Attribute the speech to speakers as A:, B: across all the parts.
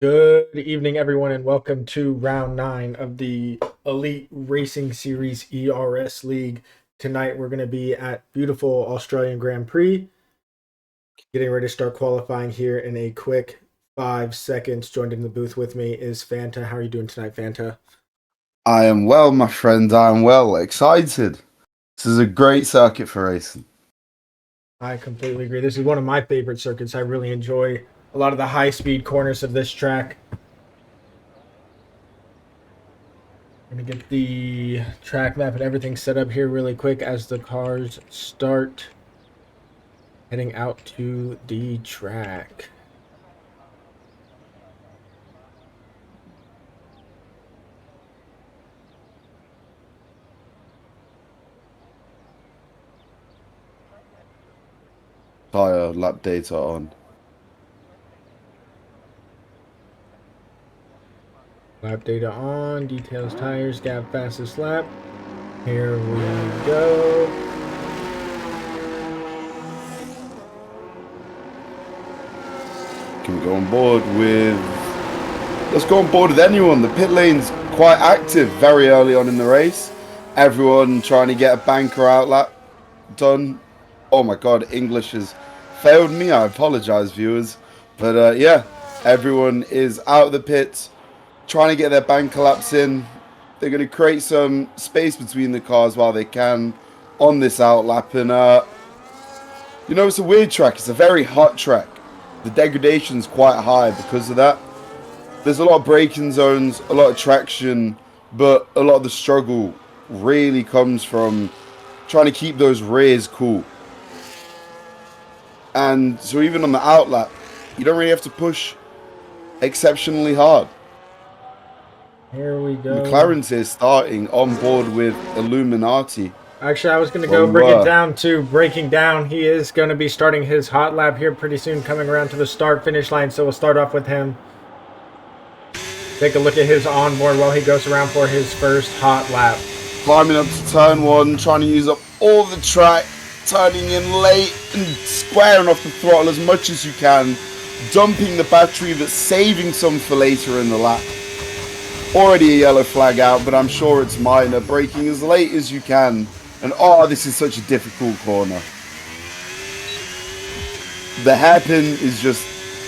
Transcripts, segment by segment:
A: Good evening, everyone, and welcome to round 9 of the Elite Racing Series ERS League. Tonight, we're going to be at beautiful Australian Grand Prix. Getting ready to start qualifying here in a quick 5 seconds. Joined in the booth with me is Fanta. How are you doing tonight, Fanta?
B: I am well, my friend. I am well. Excited. This is a great circuit for racing.
A: I completely agree. This is one of my favorite circuits. I really enjoy a lot of the high-speed corners of this track. I'm going to get the track map and everything set up here really quick as the cars start heading out to the track.
B: Tire lap data on.
A: Lap data on, details tires, gap fastest lap. Here we go.
B: Can we go on board with... Let's go on board with anyone. The pit lane's quite active very early on in the race. Everyone trying to get a banker out lap done. Oh my god, English has failed me. I apologize, viewers. But yeah, everyone is out of the pits, trying to get their banker laps in. They're going to create some space between the cars while they can on this outlap. And, you know, it's a weird track. It's a very hot track. The degradation's quite high because of that. There's a lot of braking zones, a lot of traction, but a lot of the struggle really comes from trying to keep those rears cool. And so even on the outlap, you don't really have to push exceptionally hard.
A: Here we go.
B: McLaren's here starting on board with Illuminati.
A: Actually, I was going to go bring it down to breaking down. He is going to be starting his hot lap here pretty soon, coming around to the start-finish line. So we'll start off with him. Take a look at his onboard while he goes around for his first hot lap.
B: Climbing up to turn 1, trying to use up all the track, turning in late and squaring off the throttle as much as you can, dumping the battery but saving some for later in the lap. Already a yellow flag out, but I'm sure it's minor. Braking as late as you can. And oh, this is such a difficult corner. The hairpin is just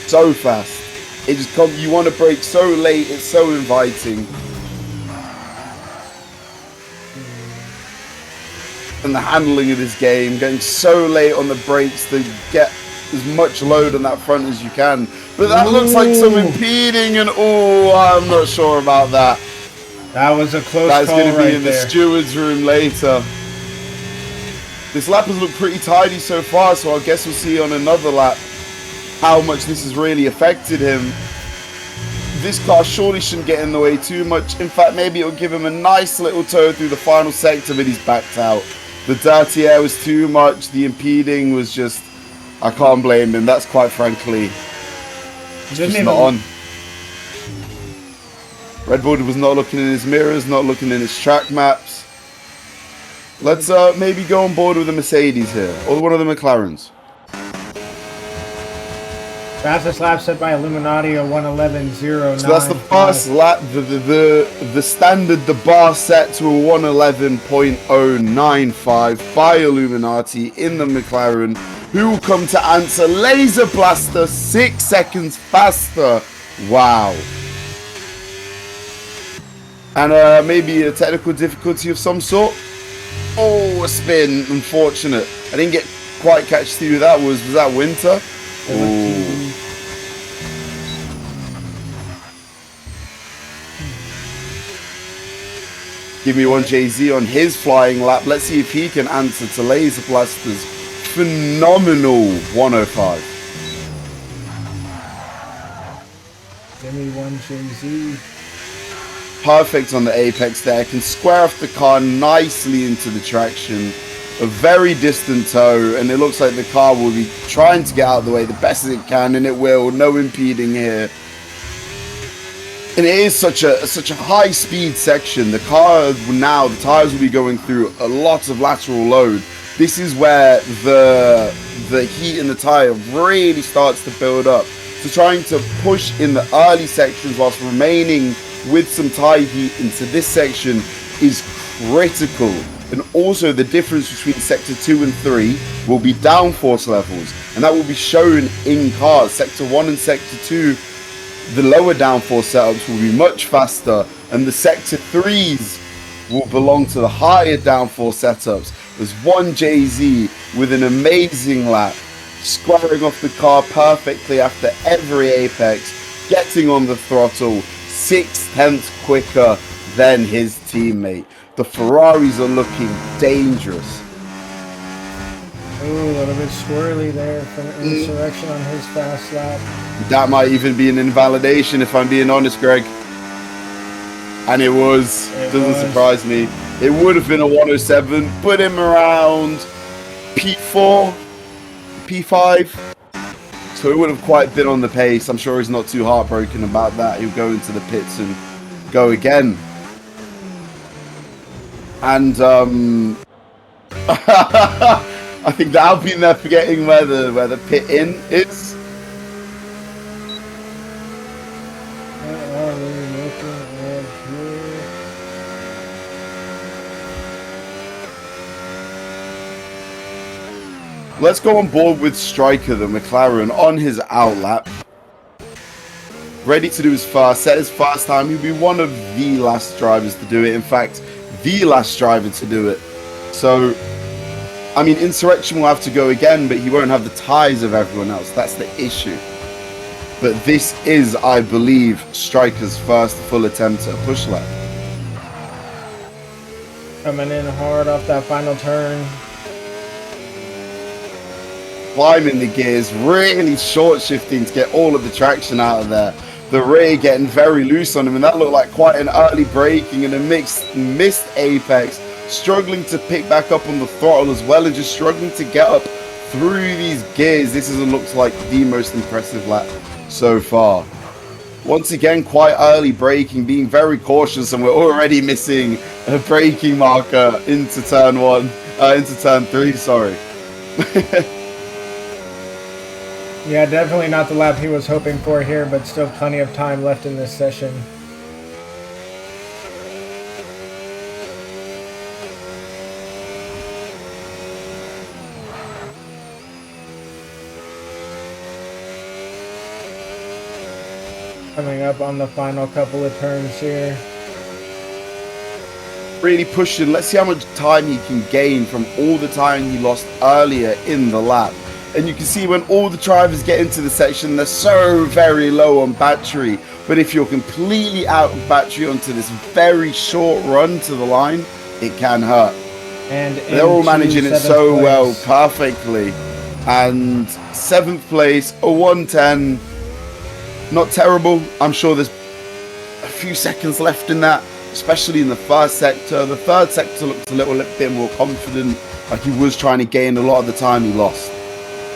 B: so fast. It just you want to brake so late, it's so inviting. And the handling of this game, getting so late on the brakes to get as much load on that front as you can. But that looks like some impeding, and oh, I'm not sure about that.
A: That was a close call.
B: That's going to be in the
A: there.
B: steward's room later. This lap has looked pretty tidy so far, so I guess we'll see on another lap how much this has really affected him. This car surely shouldn't get in the way too much. In fact, maybe it'll give him a nice little tow through the final sector, but he's backed out. The dirty air was too much. The impeding was just... I can't blame him. That's quite frankly just not on. Red Bull was not looking in his mirrors, not looking in his track maps. Let's maybe go on board with the Mercedes here, or one of the McLarens.
A: Fastest lap set by Illuminati, a 1:11.09.
B: So that's the first lap. The standard, the bar set to a 1:11.095 by Illuminati in the McLaren, who will come to answer Laser Blaster 6 seconds faster. Wow. And maybe a technical difficulty of some sort. Oh, a spin. Unfortunate. I didn't get quite catch through who that was. Was that Winter? Oh. Give me one Jay-Z on his flying lap. Let's see if he can answer to Laser Blaster's phenomenal 105.
A: Give me one Jay-Z.
B: Perfect on the apex there. Can square off the car nicely into the traction. A very distant tow, and it looks like the car will be trying to get out of the way the best as it can, and it will. No impeding here. And it is such a high speed section. The car now, the tires will be going through a lot of lateral load. This is where the heat in the tire really starts to build up. So trying to push in the early sections whilst remaining with some tire heat into this section is critical. And also the difference between sector 2 and 3 will be downforce levels, and that will be shown in cars. Sector 1 and sector 2, the lower downforce setups will be much faster, and the sector 3s will belong to the higher downforce setups. There's one JZ with an amazing lap, squaring off the car perfectly after every apex, getting on the throttle 6/10 quicker than his teammate. The Ferraris are looking dangerous.
A: Ooh, a little bit swirly there from Insurrection on his fast lap.
B: That might even be an invalidation if I'm being honest, Greg. And it was. Doesn't surprise me. It would have been a 107. Put him around P4, P5. So it would have quite been on the pace. I'm sure he's not too heartbroken about that. He'll go into the pits and go again. And I think the Alpine, they're forgetting where the pit in is. Let's go on board with Striker, the McLaren, on his outlap. Ready to do his first, set his first time. He'll be one of the last drivers to do it. In fact, the last driver to do it. So, I mean, Insurrection will have to go again, but he won't have the ties of everyone else. That's the issue. But this is, I believe, Striker's first full attempt at a push lap.
A: Coming in hard off that final turn.
B: Climbing the gears, really short shifting to get all of the traction out of there. The rear getting very loose on him, and that looked like quite an early braking and a missed apex. Struggling to pick back up on the throttle as well, and just struggling to get up through these gears. This has looked like the most impressive lap so far. Once again, quite early braking, being very cautious, and we're already missing a braking marker into turn 3, sorry.
A: Yeah, definitely not the lap he was hoping for here, but still plenty of time left in this session. Coming up on the final couple of turns here.
B: Really pushing. Let's see how much time he can gain from all the time he lost earlier in the lap. And you can see when all the drivers get into the section, they're so very low on battery. But if you're completely out of battery onto this very short run to the line, it can hurt.
A: And
B: they're all managing it so well, perfectly. And 7th place, a 110. Not terrible. I'm sure there's a few seconds left in that, especially in the first sector. The third sector looked a little bit more confident, like he was trying to gain a lot of the time he lost.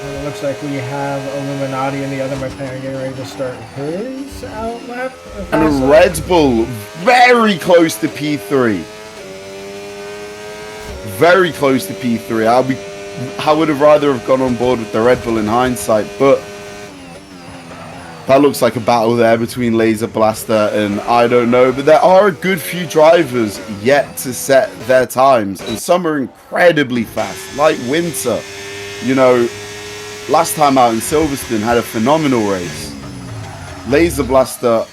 A: And it looks like we have Illuminati and the other McLaren getting ready to start his outlap.
B: And a Red Bull very close to P3. Very close to P3. I would have rather have gone on board with the Red Bull in hindsight, but that looks like a battle there between Laser Blaster and I don't know. But there are a good few drivers yet to set their times, and some are incredibly fast, like Winter. You know, last time out in Silverstone had a phenomenal race. Laser Blaster,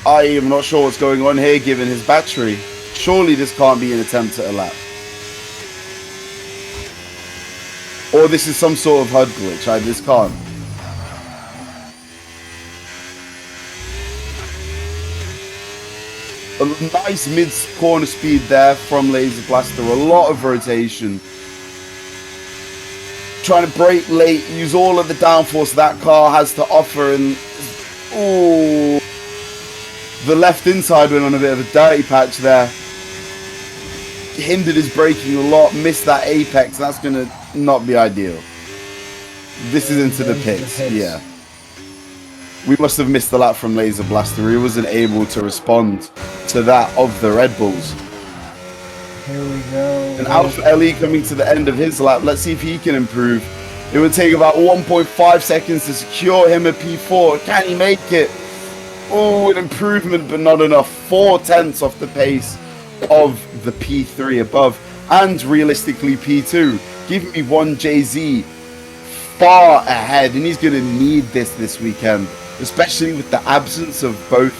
B: I am not sure what's going on here given his battery. Surely this can't be an attempt at a lap. Or this is some sort of HUD glitch. This can't. A nice mid-corner speed there from Laser Blaster. A lot of rotation. Trying to brake late, use all of the downforce that car has to offer, and ooh, the left inside went on a bit of a dirty patch there. Hindered his braking a lot, missed that apex. That's going to not be ideal. This is into the pits, yeah. We must have missed the lap from Laser Blaster. He wasn't able to respond to that of the Red Bulls.
A: Here we go.
B: And Alpha LE coming to the end of his lap. Let's see if he can improve. It would take about 1.5 seconds to secure him a P4. Can he make it? Oh, an improvement, but not enough. 4/10 off the pace of the P3 above. And realistically, P2. Give me one JZ far ahead. And he's going to need this weekend. Especially with the absence of both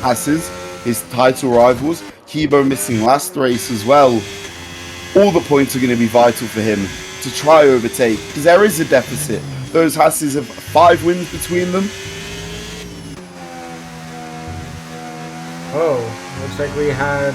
B: Hasses, his title rivals. Kibo missing last race as well. All the points are going to be vital for him to try overtake. Because there is a deficit. Those Hasses have 5 wins between them.
A: Oh, looks like we had...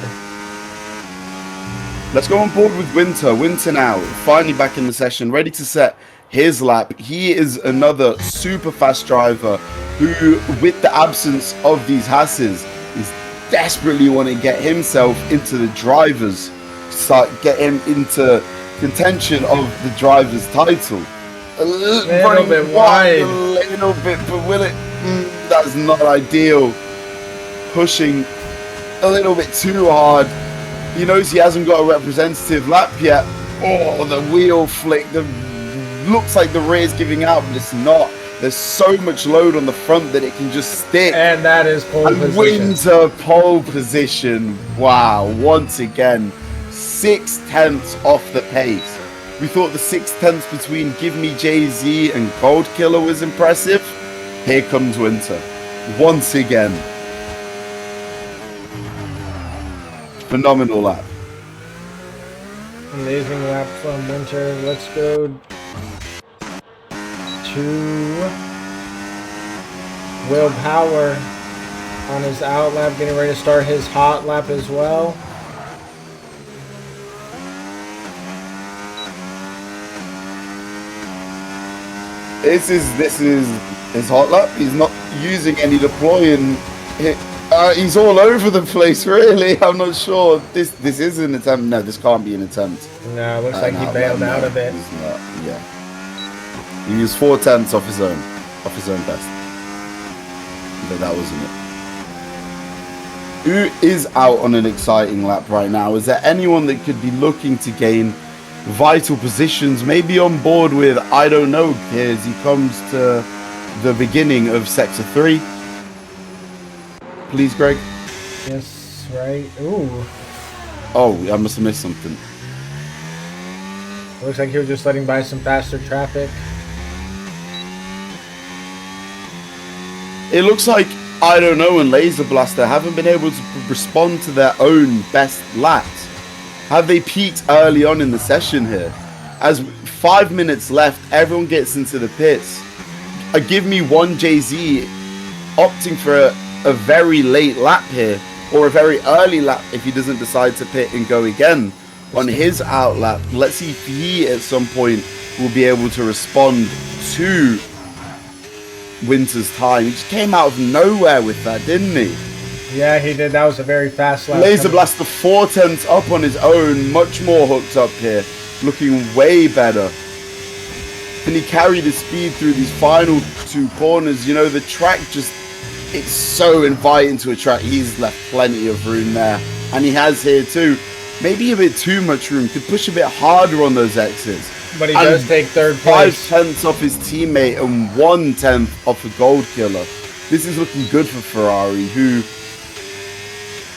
B: Let's go on board with Winter. Winter now, finally back in the session, ready to set his lap. He is another super fast driver who, with the absence of these Hasses, is desperately want to get himself into the drivers, get him into contention of the driver's title.
A: A little bit wide.
B: A little bit, but will it? That's not ideal. Pushing a little bit too hard. He knows he hasn't got a representative lap yet. Oh, the wheel flick. Looks like the rear's giving out, but it's not. There's so much load on the front that it can just stick.
A: And that is pole position.
B: Winter pole position. Wow, once again, 6/10 off the pace. We thought the 6/10 between Give Me Jay-Z and Gold Killer was impressive. Here comes Winter. Once again. Phenomenal lap.
A: Amazing lap from Winter. Let's go to Will Power on his out lap, getting ready to start his hot lap as well.
B: This is his hot lap. He's not using any deploying. He's all over the place, really. I'm not sure. This is an attempt. No, this can't be an attempt.
A: No, looks like he bailed out of it.
B: He's not. Yeah. He used 4/10 off his own best. But that wasn't it. Who is out on an exciting lap right now? Is there anyone that could be looking to gain vital positions? Maybe on board with, I don't know, here as he comes to the beginning of Sector 3. Please, Greg.
A: Yes, right. Ooh.
B: Oh, I must have missed something.
A: Looks like he was just letting by some faster traffic.
B: It looks like, I don't know, and Laser Blaster haven't been able to respond to their own best laps. Have they peaked early on in the session here? As 5 minutes left, everyone gets into the pits. Give me one Jay-Z opting for a very late lap here, or a very early lap if he doesn't decide to pit and go again on his out lap. Let's see if he at some point will be able to respond to Winter's time. He just came out of nowhere with that, didn't he?
A: Yeah, he did. That was a very fast lap.
B: Laser Blaster 4/10 up on his own, much more hooked up here, looking way better. Can he carry the speed through these final 2 corners? You know, the track just, it's so inviting to a track. He's left plenty of room there, and he has here too. Maybe a bit too much room. Could push a bit harder on those X's.
A: But he does take third place.
B: 5/10 off his teammate and 1/10 off a Gold Killer. This is looking good for Ferrari, who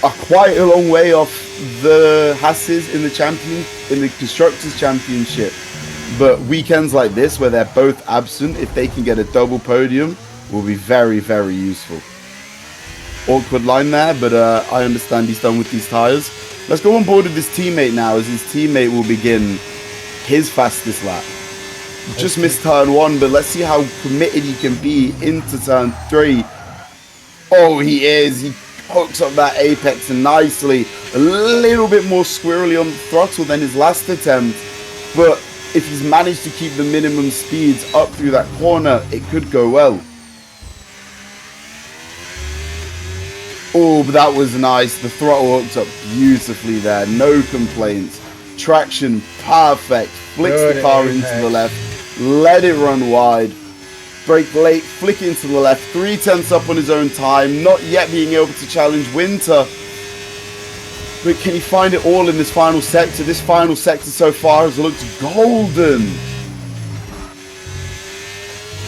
B: are quite a long way off the Hasses in the Constructors' Championship. But weekends like this, where they're both absent, if they can get a double podium, will be very, very useful. Awkward line there, but I understand he's done with these tyres. Let's go on board with his teammate now, as his teammate will begin his fastest lap. Just missed turn 1, but let's see how committed he can be into turn 3. Oh, he is. He hooks up that apex nicely. A little bit more squirrely on the throttle than his last attempt, but if he's managed to keep the minimum speeds up through that corner, it could go well. Oh, but that was nice. The throttle hooked up beautifully there. No complaints. Traction perfect. Flicks the car into the left. Let it run wide. Brake late. Flick into the left. 3/10 up on his own time. Not yet being able to challenge Winter. But can he find it all in this final sector? This final sector so far has looked golden.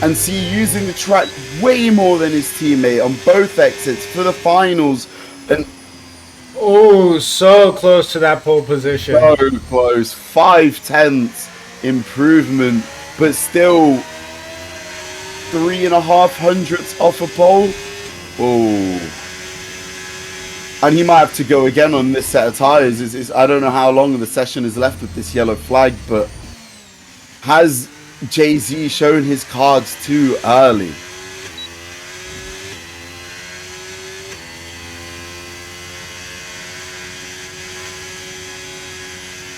B: and see using the track way more than his teammate on both exits for the finals. And
A: oh, so close to that pole position.
B: so close. 5/10 improvement, but still 3.5 hundredths off a pole. Oh. And he might have to go again on this set of tyres. I don't know how long the session is left with this yellow flag, but has Jay-Z shown his cards too early?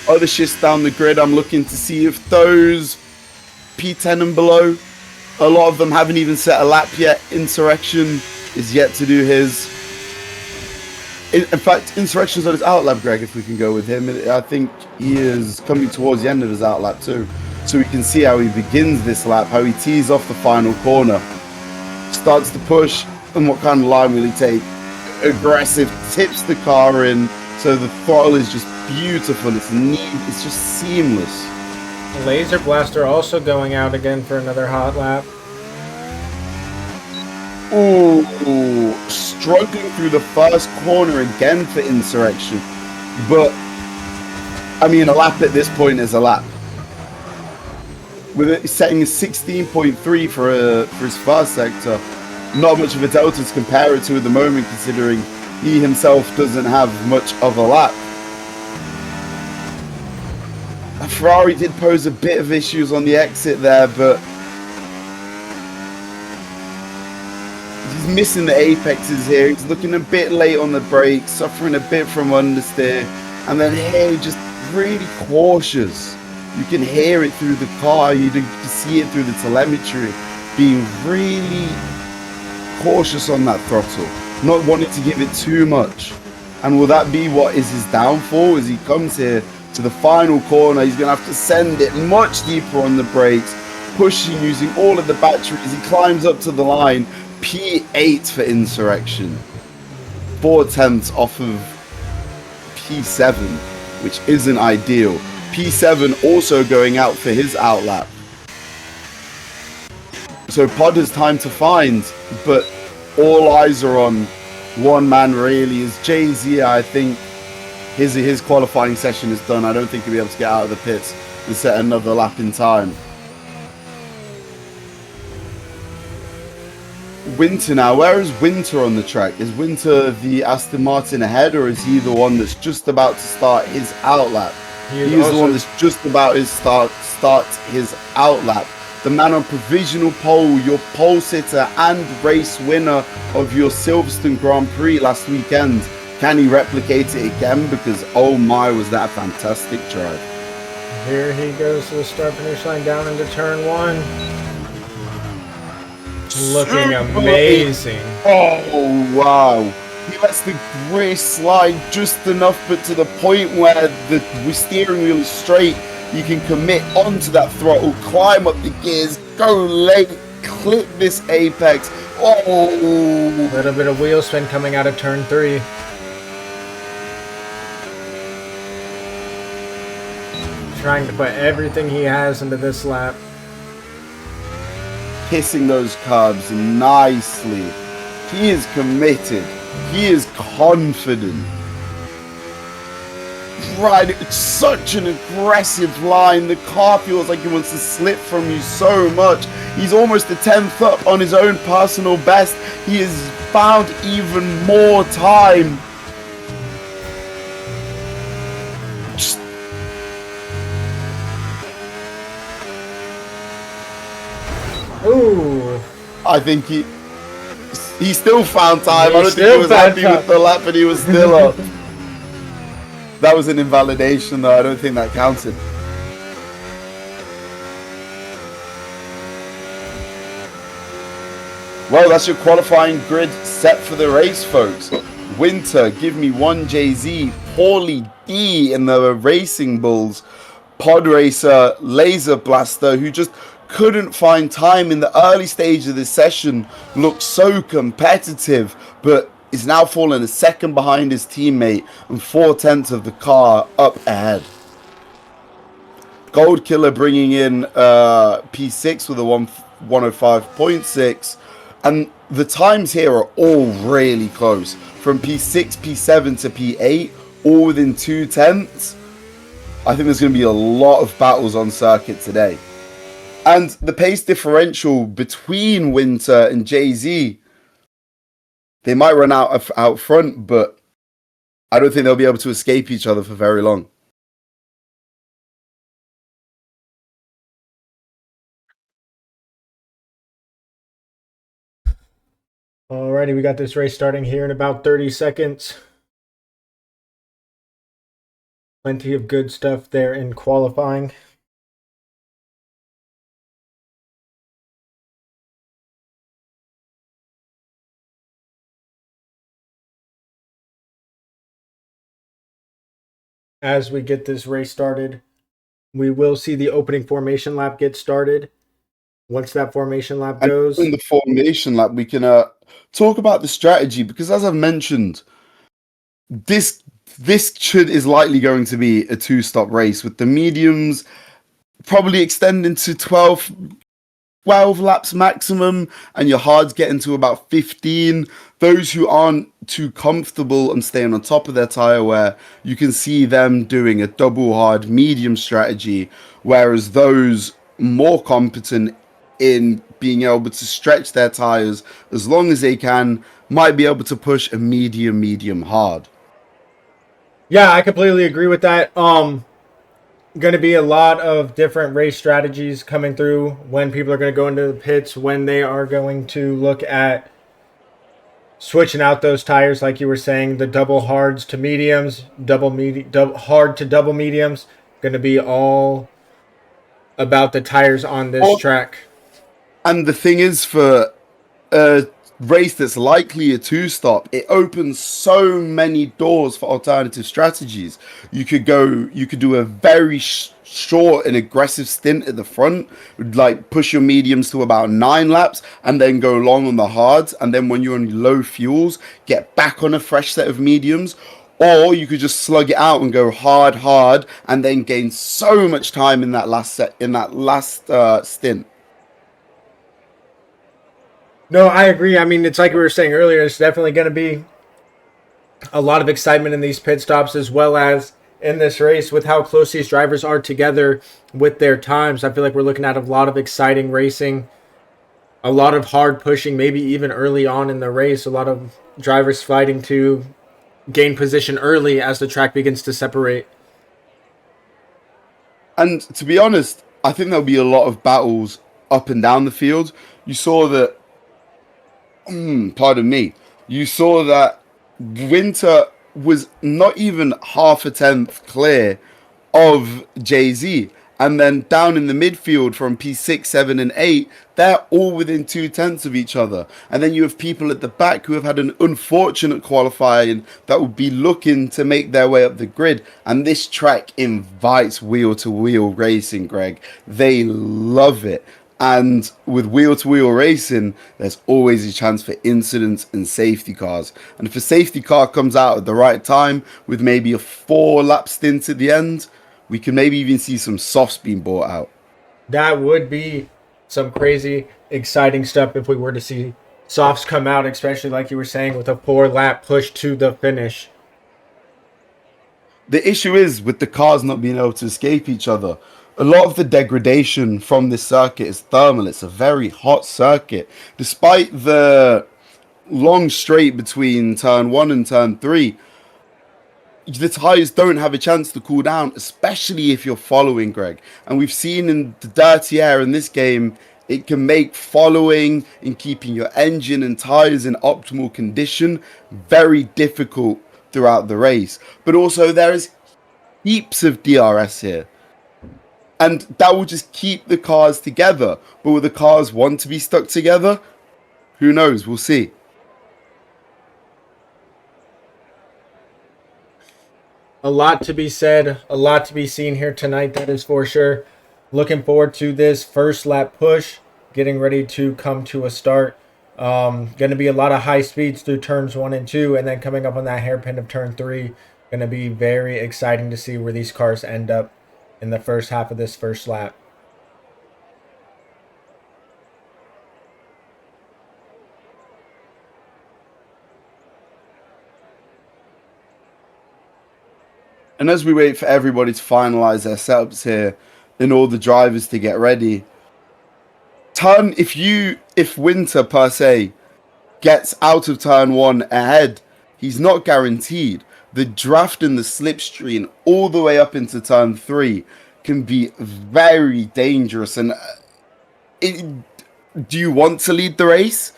B: Other shifts down the grid, I'm looking to see if those P10 and below, a lot of them haven't even set a lap yet. Insurrection is yet to do his. In fact, Insurrection's on his outlap, Greg, if we can go with him. I think he is coming towards the end of his outlap too. So we can see how he begins this lap, how he tees off the final corner, starts to push, and what kind of line will he take? Aggressive, tips the car in, so the throttle is just beautiful. It's neat, it's just seamless.
A: Laser Blaster also going out again for another hot lap.
B: Ooh, struggling through the first corner again for Insurrection. But, I mean, a lap at this point is a lap. With it setting a 16.3 for his first sector, not much of a delta to compare it to at the moment, considering he himself doesn't have much of a lap. Ferrari did pose a bit of issues on the exit there, but he's missing the apexes here. He's looking a bit late on the brakes, suffering a bit from understeer, and then here just really cautious. You can hear it through the car, you can see it through the telemetry, being really cautious on that throttle, not wanting to give it too much. And will that be what is his downfall as he comes here to the final corner? He's going to have to send it much deeper on the brakes, pushing, using all of the batteries. He climbs up to the line. P8 for Insurrection. 4/10 off of P7, which isn't ideal. P7 also going out for his outlap. So Pod has time to find, but all eyes are on one man really, is Jay-Z. I think his qualifying session is done. I don't think he'll be able to get out of the pits and set another lap in time. Winter now. Where is Winter on the track? Is Winter the Aston Martin ahead, or is he the one that's just about to start his outlap? He's the one that's just about to start his outlap. The man on provisional pole, your pole sitter and race winner of your Silverstone Grand Prix last weekend. Can he replicate it again? Because oh my, was that a fantastic drive.
A: Here he goes to the start finish line down into turn one. Looking amazing.
B: Oh wow. He lets the grace slide just enough, but to the point where the steering wheel is straight. You can commit onto that throttle, climb up the gears, go late, clip this apex. Oh!
A: A little bit of wheel spin coming out of turn 3. Trying to put everything he has into this lap.
B: Kissing those curbs nicely. He is committed. He is confident. Right, it's such an aggressive line. The car feels like it wants to slip from you so much. He's almost a 10th up on his own personal best. He has found even more time. Just...
A: Ooh.
B: I think he still found time. I don't think he was happy with the lap, but he was still up. That was an invalidation, though. I don't think that counted. Well, that's your qualifying grid set for the race, folks. Winter, give me one Jay-Z. Paulie D in the Racing Bulls. Pod Racer, Laser Blaster, who just couldn't find time in the early stage of this session. Looked so competitive, but is now falling a second behind his teammate and 4/10 of the car up ahead. Gold Killer bringing in P6 with a 105.6. And the times here are all really close. From P6, P7 to P8, all within 2/10. I think there's going to be a lot of battles on circuit today. And the pace differential between Winter and Jay-Z, they might run out front, but I don't think they'll be able to escape each other for very long.
A: Alrighty, we got this race starting here in about 30 seconds. Plenty of good stuff there in qualifying. As we get this race started, we will see the opening formation lap get started. Once that formation lap goes,
B: in the formation lap, we can talk about the strategy, because as I've mentioned, this is likely going to be a two-stop race, with the mediums probably extending to 12 laps maximum, and your hards getting to about 15. Those who aren't too comfortable and staying on top of their tire wear, you can see them doing a double hard medium strategy, whereas those more competent in being able to stretch their tires as long as they can might be able to push a medium hard.
A: Yeah, I completely agree with that. Going to be a lot of different race strategies coming through when people are going to go into the pits, when they are going to look at switching out those tires, like you were saying, the double hards to mediums, double hard to double mediums. Going to be all about the tires on this track.
B: And the thing is, for a race that's likely a two-stop, it opens so many doors for alternative strategies. You could do a very short and aggressive stint at the front, like push your mediums to about 9 laps, and then go long on the hards, and then when you're on low fuels, get back on a fresh set of mediums. Or you could just slug it out and go hard, and then gain so much time in that last stint.
A: No, I agree. I mean, it's like we were saying earlier, it's definitely going to be a lot of excitement in these pit stops, as well as in this race with how close these drivers are together with their times. I feel like we're looking at a lot of exciting racing, a lot of hard pushing, maybe even early on in the race, a lot of drivers fighting to gain position early as the track begins to separate.
B: And to be honest, I think there'll be a lot of battles up and down the field. You saw that, pardon me, you saw that Winter was not even half a tenth clear of Jay-Z. And then down in the midfield from P6, 7, and 8, they're all within 2/10 of each other. And then you have people at the back who have had an unfortunate qualifying that will be looking to make their way up the grid. And this track invites wheel-to-wheel racing, Greg. They love it. And with wheel-to-wheel racing, there's always a chance for incidents and safety cars. And if a safety car comes out at the right time with maybe a 4-lap stint at the end, we can maybe even see some softs being brought out.
A: That would be some crazy, exciting stuff if we were to see softs come out, especially like you were saying, with a 4-lap push to the finish.
B: The issue is with the cars not being able to escape each other. A lot of the degradation from this circuit is thermal. It's a very hot circuit. Despite the long straight between turn 1 and turn 3, the tires don't have a chance to cool down, especially if you're following, Greg. And we've seen in the dirty air in this game, it can make following and keeping your engine and tires in optimal condition very difficult throughout the race. But also there is heaps of DRS here. And that will just keep the cars together. But will the cars want to be stuck together? Who knows? We'll see.
A: A lot to be said, a lot to be seen here tonight, that is for sure. Looking forward to this first lap push, getting ready to come to a start. Going to be a lot of high speeds through turns 1 and 2, and then coming up on that hairpin of turn 3. Going to be very exciting to see where these cars end up in the first half of this first lap.
B: And as we wait for everybody to finalize their setups here and all the drivers to get ready, if Winter per se gets out of turn one ahead, he's not guaranteed. The draft and the slipstream all the way up into turn three can be very dangerous. And do you want to lead the race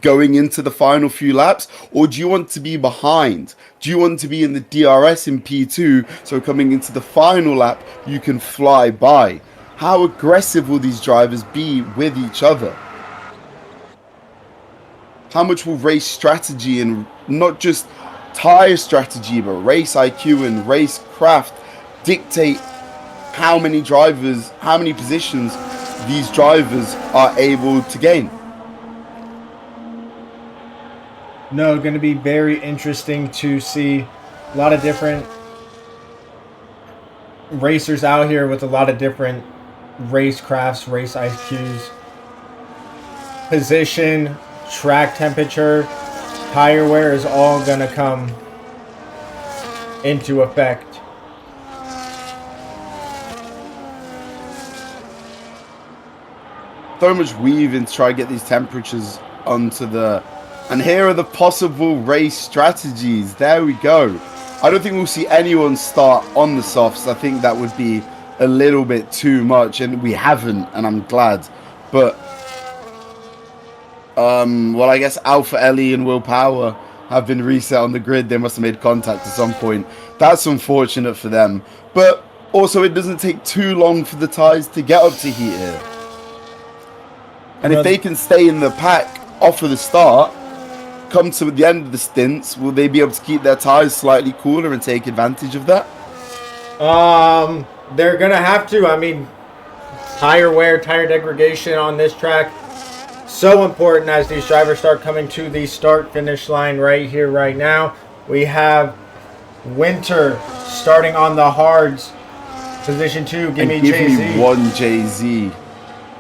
B: going into the final few laps, or do you want to be behind? Do you want to be in the DRS in P2, so coming into the final lap you can fly by? How aggressive will these drivers be with each other? How much will race strategy, and not just tire strategy, but race IQ and race craft, dictate how many positions these drivers are able to gain?
A: No, going to be very interesting to see a lot of different racers out here with a lot of different race crafts, race IQs, position, track temperature, tire wear is all going to come into effect.
B: So much weaving to try to get these temperatures onto the... And here are the possible race strategies. There we go. I don't think we'll see anyone start on the softs. I think that would be a little bit too much, and we haven't, and I'm glad. But, well, I guess Alpha Ellie and Will Power have been reset on the grid. They must have made contact at some point. That's unfortunate for them. But also, it doesn't take too long for the tyres to get up to heat here. And if they can stay in the pack off of the start, come to the end of the stints, will they be able to keep their tyres slightly cooler and take advantage of that?
A: They're going to have to. I mean, tire wear, tire degradation on this track, so important as these drivers start coming to the start-finish line right here, right now. We have Winter starting on the hards. Position 2, give me
B: one JZ.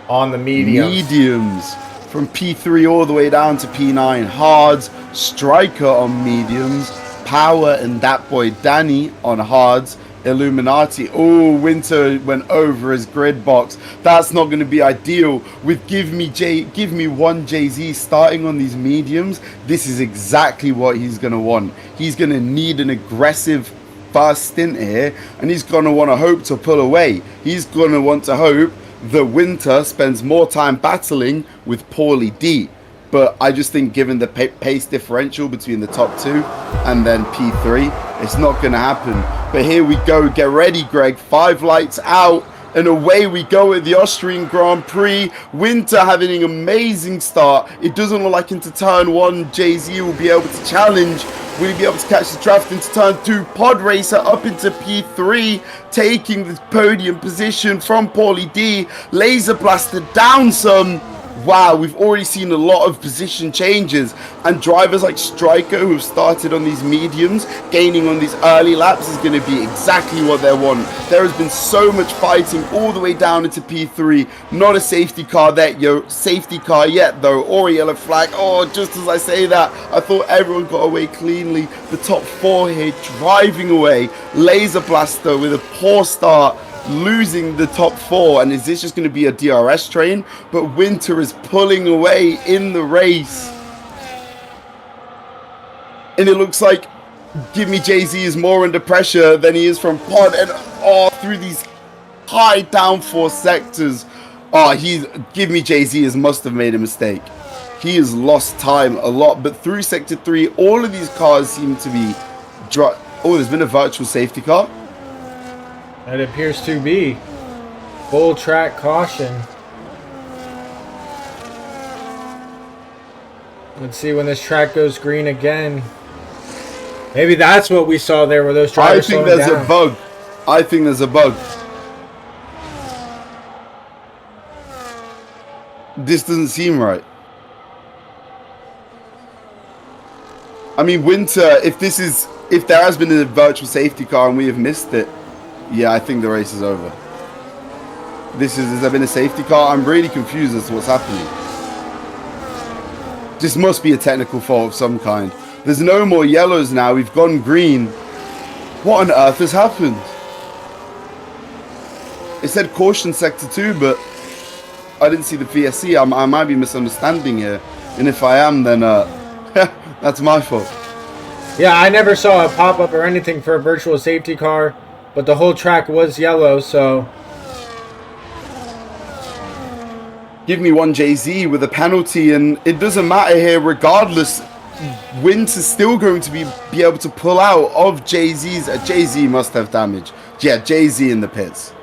A: On the mediums.
B: From P3 all the way down to P9. Hards, Striker on mediums. Power and that boy Danny on hards. Illuminati. Oh, Winter went over his grid box. That's not going to be ideal. With give me one JZ starting on these mediums, this is exactly what he's going to want. He's going to need an aggressive first stint here, and he's going to want to hope to pull away. He's going to want to hope the Winter spends more time battling with Paulie D. But I just think given the pace differential between the top two and then P3, it's not going to happen. But here we go. Get ready, Greg. 5 lights out. And away we go at the Austrian Grand Prix. Winter having an amazing start. It doesn't look like into turn 1 JZ will be able to challenge. Will he be able to catch the draft into turn 2? Pod Racer up into P3, taking the podium position from Paulie D. Laser Blaster down some. Wow, we've already seen a lot of position changes, and drivers like Striker who have started on these mediums, gaining on these early laps is going to be exactly what they want. There has been so much fighting all the way down into P3. Not a safety car yet though, or a yellow flag. Oh, just as I say that, I thought everyone got away cleanly. The top 4 here driving away. Laser Blaster with a poor start, losing the top 4, and is this just going to be a DRS train? But Winter is pulling away in the race, and it looks like Give Me Jay-Z is more under pressure than he is from Pod, and through these high downforce sectors, Give Me Jay-Z must have made a mistake. He has lost time a lot, but through sector 3 all of these cars seem to be there's been a virtual safety car.
A: It appears to be. Full track caution. Let's see when this track goes green again. Maybe that's what we saw there where those drivers
B: I think there's a bug. I think there's a bug. This doesn't seem right. I mean, Winter, if there has been a virtual safety car and we have missed it, yeah, I think the race is over. Has there been a safety car? I'm really confused as to what's happening. This must be a technical fault of some kind. There's no more yellows now. We've gone green. What on earth has happened? It said caution sector 2, but I didn't see the VSC. I might be misunderstanding here. And if I am, then that's my fault.
A: Yeah, I never saw a pop-up or anything for a virtual safety car, but the whole track was yellow, so...
B: Give me one Jay-Z with a penalty, and it doesn't matter here regardless. Winter's still going to be able to pull out of Jay-Z's. Jay-Z must have damage. Yeah, Jay-Z in the pits.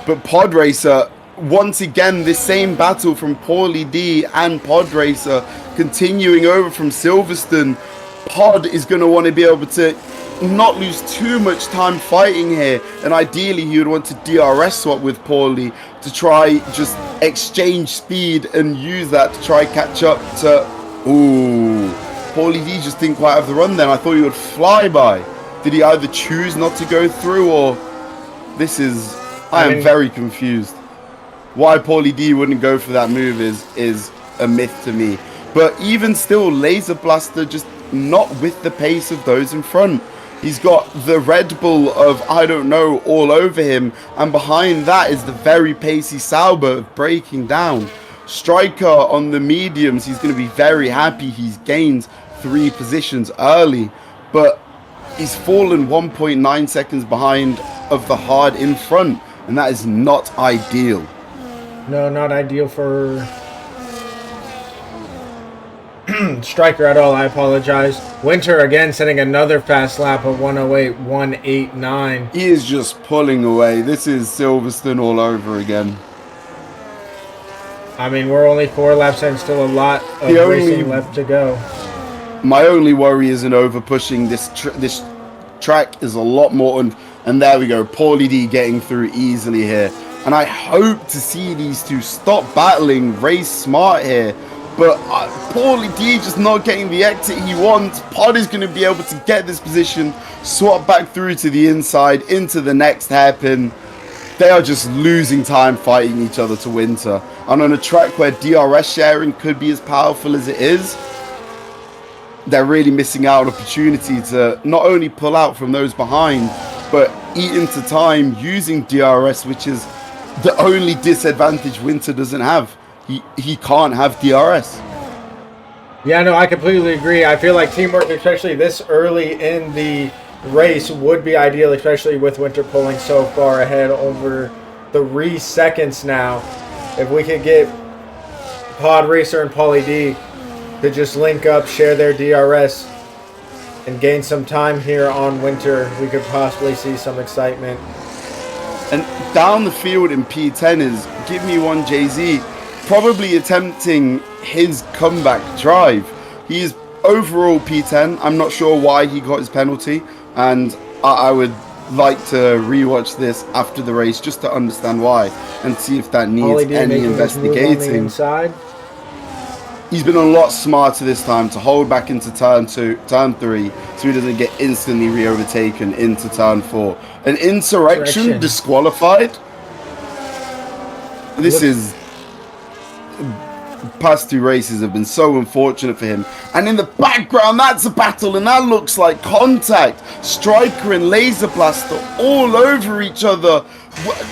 B: But Pod Racer, once again, this same battle from Paulie D and Pod Racer continuing over from Silverstone. Pod is going to want to be able to not lose too much time fighting here, and ideally he would want to DRS swap with Paulie to try just exchange speed and use that to try catch up to... Ooh, Paulie D just didn't quite have the run then. I thought he would fly by. Did he either choose not to go through, or... This is... I am very confused. Why Paulie D wouldn't go for that move is a myth to me. But even still, Laser Blaster just not with the pace of those in front. He's got the Red Bull of, I don't know, all over him. And behind that is the very pacey Sauber breaking down. Striker on the mediums, he's going to be very happy. He's gained 3 positions early. But he's fallen 1.9 seconds behind of the hard in front. And that is not ideal.
A: No, not ideal for Striker at all. I apologize. Winter again setting another fast lap of 108.189.
B: He is just pulling away. This is Silverstone all over again.
A: I mean, we're only 4 laps and still a lot of racing left to go.
B: My only worry isn't over pushing. This track is a lot more... And there we go. Paulie D getting through easily here. And I hope to see these two stop battling, race smart here. But Paulie D just not getting the exit he wants. Pod is going to be able to get this position, swap back through to the inside, into the next hairpin. They are just losing time fighting each other to Winter. And on a track where DRS sharing could be as powerful as it is, they're really missing out on opportunity to not only pull out from those behind, but eat into time using DRS, which is the only disadvantage Winter doesn't have. He can't have DRS.
A: Yeah, no, I completely agree. I feel like teamwork, especially this early in the race, would be ideal, especially with Winter pulling so far ahead over 3 seconds now. If we could get Pod Racer and Paulie D to just link up, share their DRS, and gain some time here on Winter, we could possibly see some excitement.
B: And down the field in P10 is Give Me One Jay-Z, probably attempting his comeback drive. He is overall P10. I'm not sure why he got his penalty, and I would like to rewatch this after the race just to understand why and see if that needs any investigating. He's been a lot smarter this time to hold back into turn 3, so he doesn't get instantly re-overtaken into turn 4. An insurrection disqualified. This is... Past 2 races have been so unfortunate for him. And in the background, that's a battle, and that looks like contact. Striker and Laser Blaster all over each other.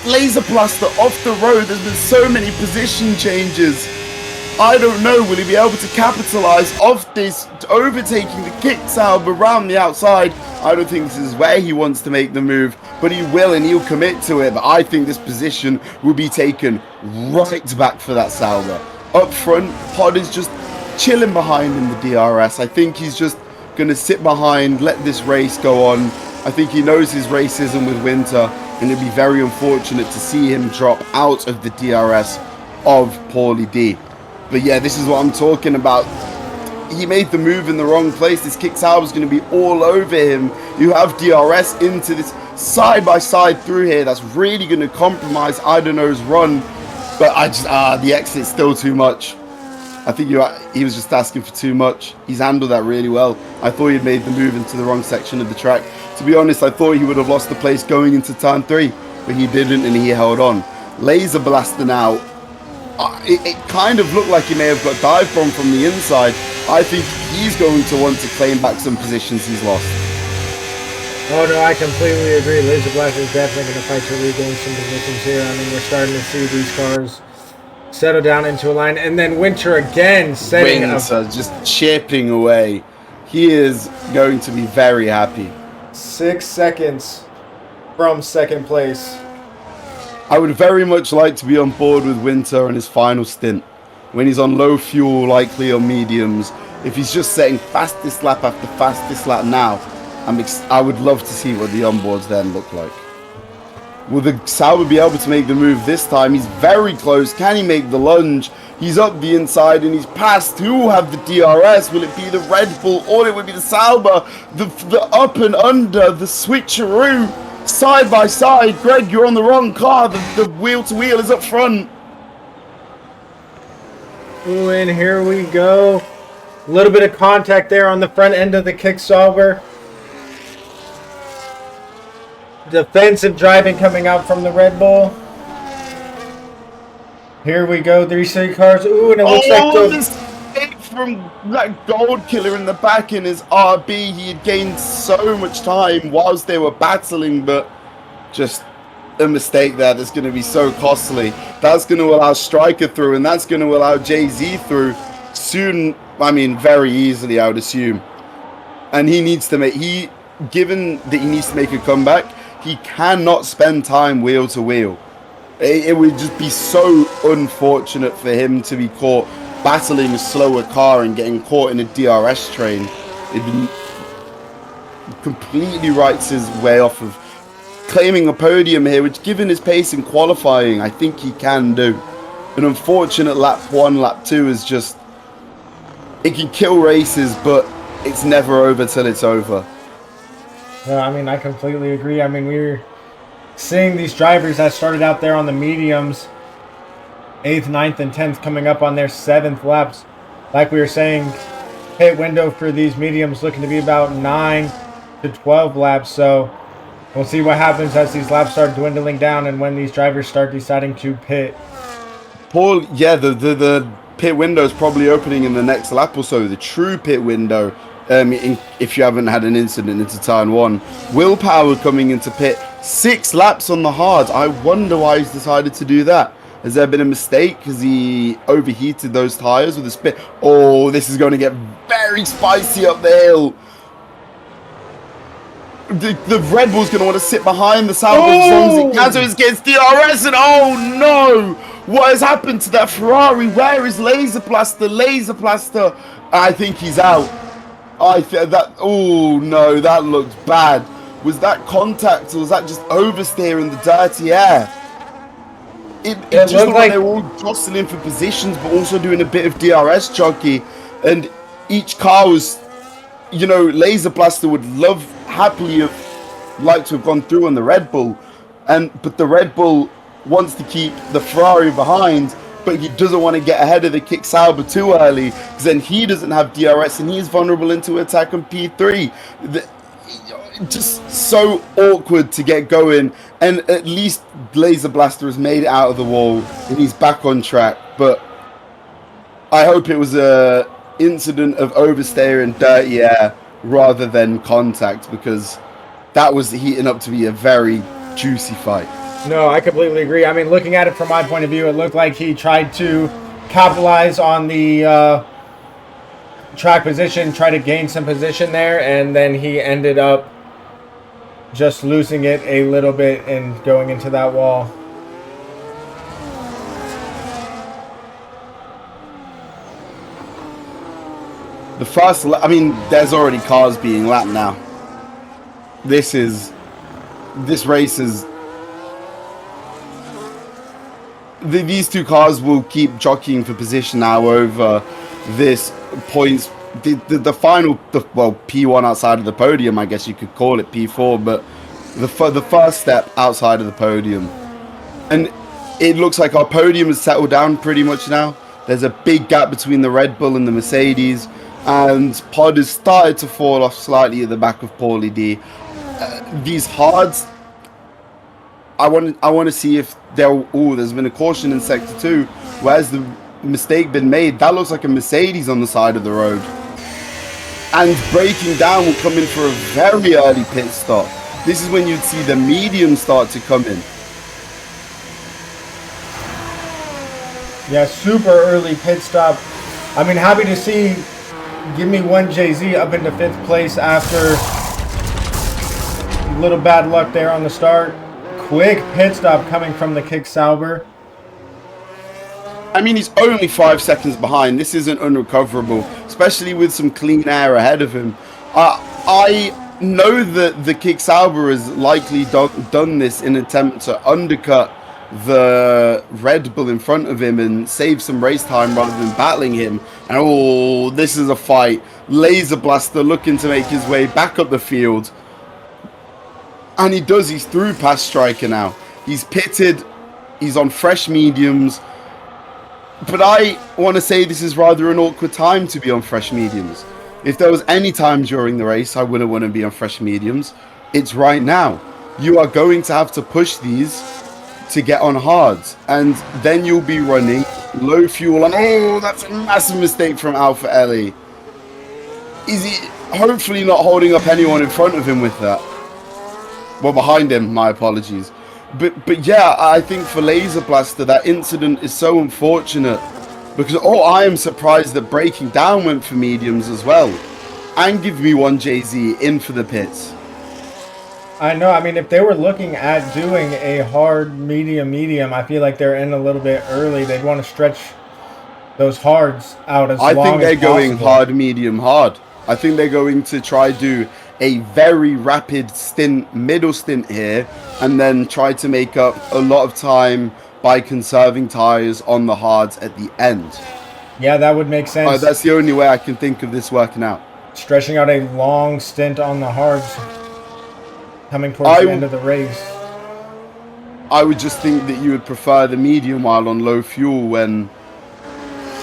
B: Laser Blaster off the road. There's been so many position changes. I don't know, will he be able to capitalize off this, overtaking the kick Sauber around the outside? I don't think this is where he wants to make the move, but he will, and he'll commit to it. But I think this position will be taken right back for that Sauber. Up front, Pod is just chilling behind in the DRS. I think he's just going to sit behind, let this race go on. I think he knows his racism with Winter, and it'd be very unfortunate to see him drop out of the DRS of Paulie D. But yeah, this is what I'm talking about. He made the move in the wrong place. This kick Sauber is going to be all over him. You have DRS into this side-by-side through here. That's really going to compromise Idaho's run. But I just, the exit's still too much. I think he was just asking for too much. He's handled that really well. I thought he'd made the move into the wrong section of the track. To be honest, I thought he would have lost the place going into turn 3. But he didn't, and he held on. Laser Blaster now. It kind of looked like he may have got dive bombed from the inside. I think he's going to want to claim back some positions he's lost.
A: Oh no, I completely agree. Laser Blaster is definitely going to fight to regain some positions here. I mean, we're starting to see these cars settle down into a line, and then Winter again setting up.
B: Winter just chipping away. He is going to be very happy.
A: 6 seconds from second place.
B: I would very much like to be on board with Winter on his final stint. When he's on low fuel, likely on mediums. If he's just setting fastest lap after fastest lap now, I would love to see what the onboards then look like. Will the Sauber be able to make the move this time? He's very close. Can he make the lunge? He's up the inside and he's past. Who will have the DRS? Will it be the Red Bull or it will be the Sauber? The up and under, the switcheroo, side by side. Greg, you're on the wrong car. The wheel to wheel is up front.
A: Ooh, and here we go. A little bit of contact there on the front end of the kick Sauber. Defensive driving coming out from the Red Bull. Here we go. 3 cars. Ooh, and it looks like
B: the escape from that gold killer in the back in his RB. He had gained so much time whilst they were battling, but just a mistake there that's going to be so costly. That's going to allow Striker through, and that's going to allow Jay-Z through soon. I mean, very easily, I would assume. And he needs to make... Given that he needs to make a comeback, he cannot spend time wheel to wheel. It would just be so unfortunate for him to be caught battling a slower car and getting caught in a DRS train. It completely writes his way off of claiming a podium here, which given his pace in qualifying, I think he can do. An unfortunate lap 1, lap 2 is just... It can kill races, but it's never over till it's over.
A: I mean, I completely agree. I mean, we're seeing these drivers that started out there on the mediums, 8th, 9th, and 10th, coming up on their 7th laps. Like we were saying, pit window for these mediums looking to be about 9 to 12 laps. So we'll see what happens as these laps start dwindling down and when these drivers start deciding to pit.
B: Paul, yeah, the pit window is probably opening in the next lap or so. The true pit window. If you haven't had an incident into turn 1. Willpower coming into pit. 6 laps on the hard. I wonder why he's decided to do that. Has there been a mistake? Has he overheated those tyres with a spin? Oh, this is going to get very spicy up the hill. The Red Bull's going to want to sit behind the Sauber as long as it can, so it gets DRS, and oh no! What has happened to that Ferrari? Where is Laser Blaster? Laser Blaster! I think he's out. Oh no, that looked bad. Was that contact or was that just oversteer in the dirty air? It just looked like they were all jostling for positions, but also doing a bit of DRS jockey. And each car was, you know, Laser Blaster would happily have liked to have gone through on the Red Bull, but the Red Bull wants to keep the Ferrari behind. But he doesn't want to get ahead of the kick Sauber too early, because then he doesn't have DRS and he's vulnerable into attack on P3. Just so awkward to get going, and at least Laser Blaster has made it out of the wall and he's back on track. But I hope it was a incident of oversteer and dirty air rather than contact, because that was heating up to be a very juicy fight.
A: No, I completely agree. I mean, looking at it from my point of view, it looked like he tried to capitalize on the track position, try to gain some position there, and then he ended up just losing it a little bit and going into that wall.
B: The first, I mean, there's already cars being lapped now. This race is... These two cars will keep jockeying for position now over this points. The final, well, P1 outside of the podium, I guess you could call it P4, but the first step outside of the podium. And it looks like our podium has settled down pretty much now. There's a big gap between the Red Bull and the Mercedes, and Pod has started to fall off slightly at the back of Paulie D. These hards, I want to see if there's been a caution in sector 2. Where's the mistake been made? That looks like a Mercedes on the side of the road. And breaking down will come in for a very early pit stop. this is when you'd see the mediums start to come in.
A: Yeah, super early pit stop. I mean, happy to see. Give me one Jay-Z up into 5th place after a little bad luck there on the start. Quick pit stop coming from the Kick Sauber.
B: I mean, he's only 5 seconds behind. This isn't unrecoverable, especially with some clean air ahead of him. I know that the Kick Sauber has likely done this in an attempt to undercut the Red Bull in front of him and save some race time rather than battling him. And oh, this is a fight. Laser Blaster looking to make his way back up the field. And he does. He's through past Striker now. He's pitted. He's on fresh mediums. But I want to say this is rather an awkward time to be on fresh mediums. If there was any time during the race I wouldn't want to be on fresh mediums, it's right now. You are going to have to push these to get on hards, and then you'll be running low fuel. And oh, that's a massive mistake from Alpha LE. Is he hopefully not holding up anyone in front of him with that? Well, behind him, my apologies. But yeah, I think for Laser Blaster, that incident is so unfortunate because I am surprised that Breaking Down went for mediums as well. And give me one Jay-Z in for the pits.
A: I know. I mean, if they were looking at doing a hard medium, I feel like they're in a little bit early. They'd want to stretch those hards out as long as possible.
B: I think they're going hard, medium, hard. I think they're going to try do a very rapid stint, middle stint here, and then try to make up a lot of time by conserving tires on the hards at the end.
A: Yeah, that would make sense.
B: That's the only way I can think of this working out.
A: Stretching out a long stint on the hards coming towards the end of the race.
B: I would just think that you would prefer the medium while on low fuel when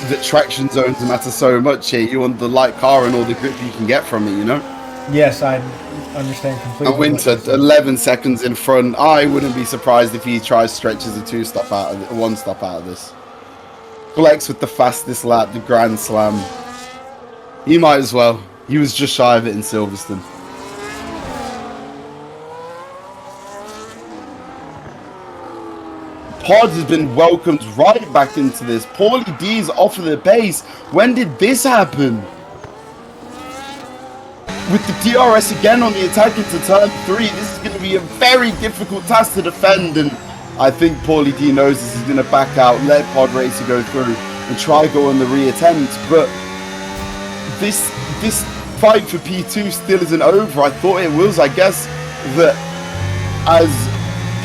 B: the traction zones matter so much here. You want the light car and all the grip you can get from it, you know?
A: Yes, I understand completely.
B: And Winter, 11 seconds in front. I wouldn't be surprised if he tries stretches a one stop out of this. Flex with the fastest lap, the Grand Slam. He might as well. He was just shy of it in Silverstone. Pod has been welcomed right back into this. Paulie D's off of the pace. When did this happen? With the DRS again on the attack into turn 3, this is going to be a very difficult task to defend, and I think Paulie D knows this is going to back out, let Pod Racer go through, and try go on the re-attempt. But this fight for P2 still isn't over. I thought it was. I guess that as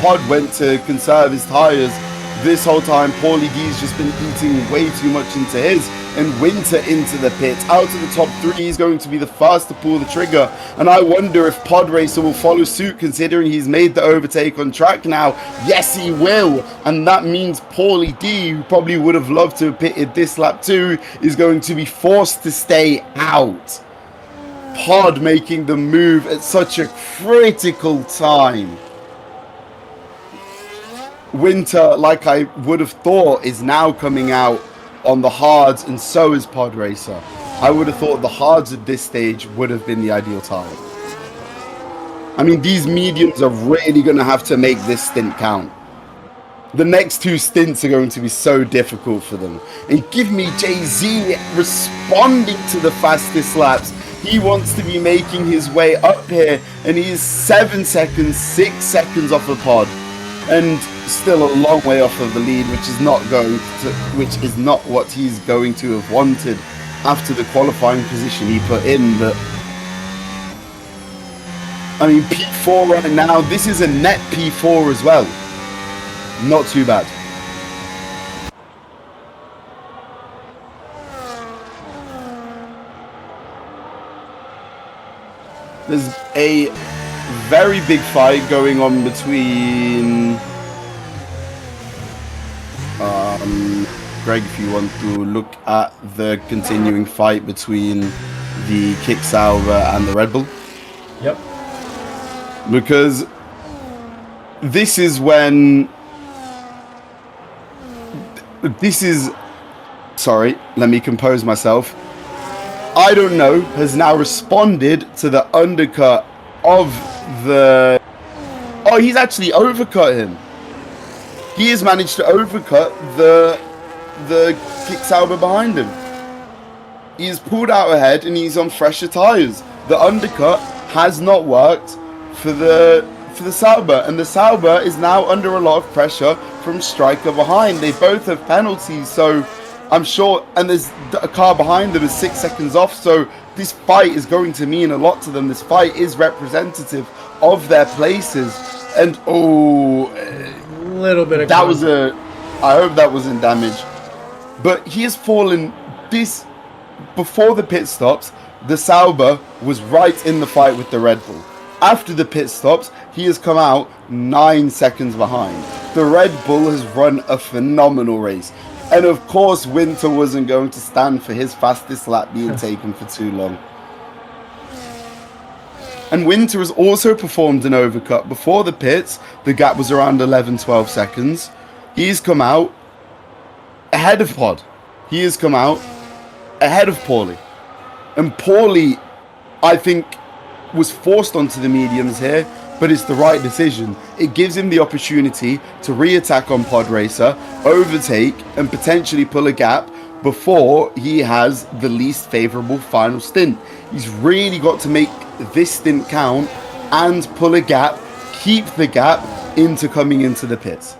B: Pod went to conserve his tyres, this whole time Paulie D's just been eating way too much into his, and Winter into the pits. Out of the top 3, he's going to be the first to pull the trigger, and I wonder if Pod Racer will follow suit considering he's made the overtake on track now. Yes, he will, and that means Paulie D, who probably would have loved to have pitted this lap too, is going to be forced to stay out. Pod making the move at such a critical time. Winter, like I would have thought, is now coming out on the hards, and so is Pod Racer. I would have thought the hards at this stage would have been the ideal time. I mean, these mediums are really going to have to make this stint count. The next 2 stints are going to be so difficult for them. And give me Jay-Z responding to the fastest laps. He wants to be making his way up here, and he is 7 seconds, 6 seconds off the Pod. And still a long way off of the lead, which is not what he's going to have wanted after the qualifying position he put in. But I mean, P4 right now, this is a net P4 as well. Not too bad. There's a very big fight going on between Greg, if you want to look at the continuing fight between the Kick Sauber and the Red Bull.
A: Yep.
B: Because this is when sorry, let me compose myself. I don't know has now responded to the undercut of the... Oh, he's actually overcut him. He has managed to overcut the kick Sauber behind him. He's pulled out ahead and he's on fresher tyres. The undercut has not worked for the Sauber, and the Sauber is now under a lot of pressure from Striker behind. They both have penalties, so I'm sure, and there's a car behind them is 6 seconds off, so this fight is going to mean a lot to them. This fight is representative of their places, and
A: a little bit of
B: that was I hope that wasn't damage, but he has fallen this before the pit stops. The Sauber was right in the fight with the Red Bull. After the pit stops, he has come out 9 seconds behind. The Red Bull has run a phenomenal race. And of course, Winter wasn't going to stand for his fastest lap being taken for too long. And Winter has also performed an overcut. Before the pits, the gap was around 11-12 seconds. He's come out ahead of Pod. He has come out ahead of Paulie. And Paulie, I think, was forced onto the mediums here, but it's the right decision. It gives him the opportunity to re-attack on Pod Racer, overtake, and potentially pull a gap before he has the least favourable final stint. He's really got to make this stint count and pull a gap, keep the gap into coming into the pits.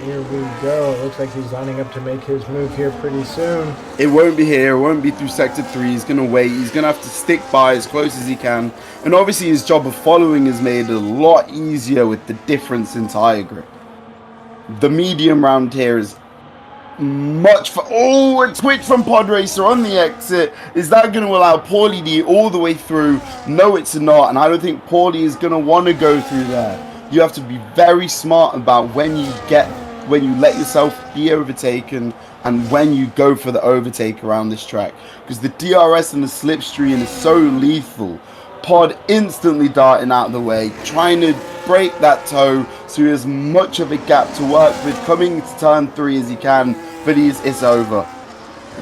A: Here we go. It looks like he's lining up to make his move here pretty soon.
B: It won't be here. It won't be through Sector 3. He's going to wait. He's going to have to stick by as close as he can. And obviously his job of following is made a lot easier with the difference in tyre grip. The medium round here is much... Oh, a twitch from Pod Racer on the exit. Is that going to allow Paulie D all the way through? No, it's not. And I don't think Paulie is going to want to go through there. You have to be very smart about when you let yourself be overtaken and when you go for the overtake around this track, because the DRS and the slipstream is so lethal. Pod instantly darting out of the way, trying to break that toe so he has much of a gap to work with coming to turn 3 as he can, but it's over.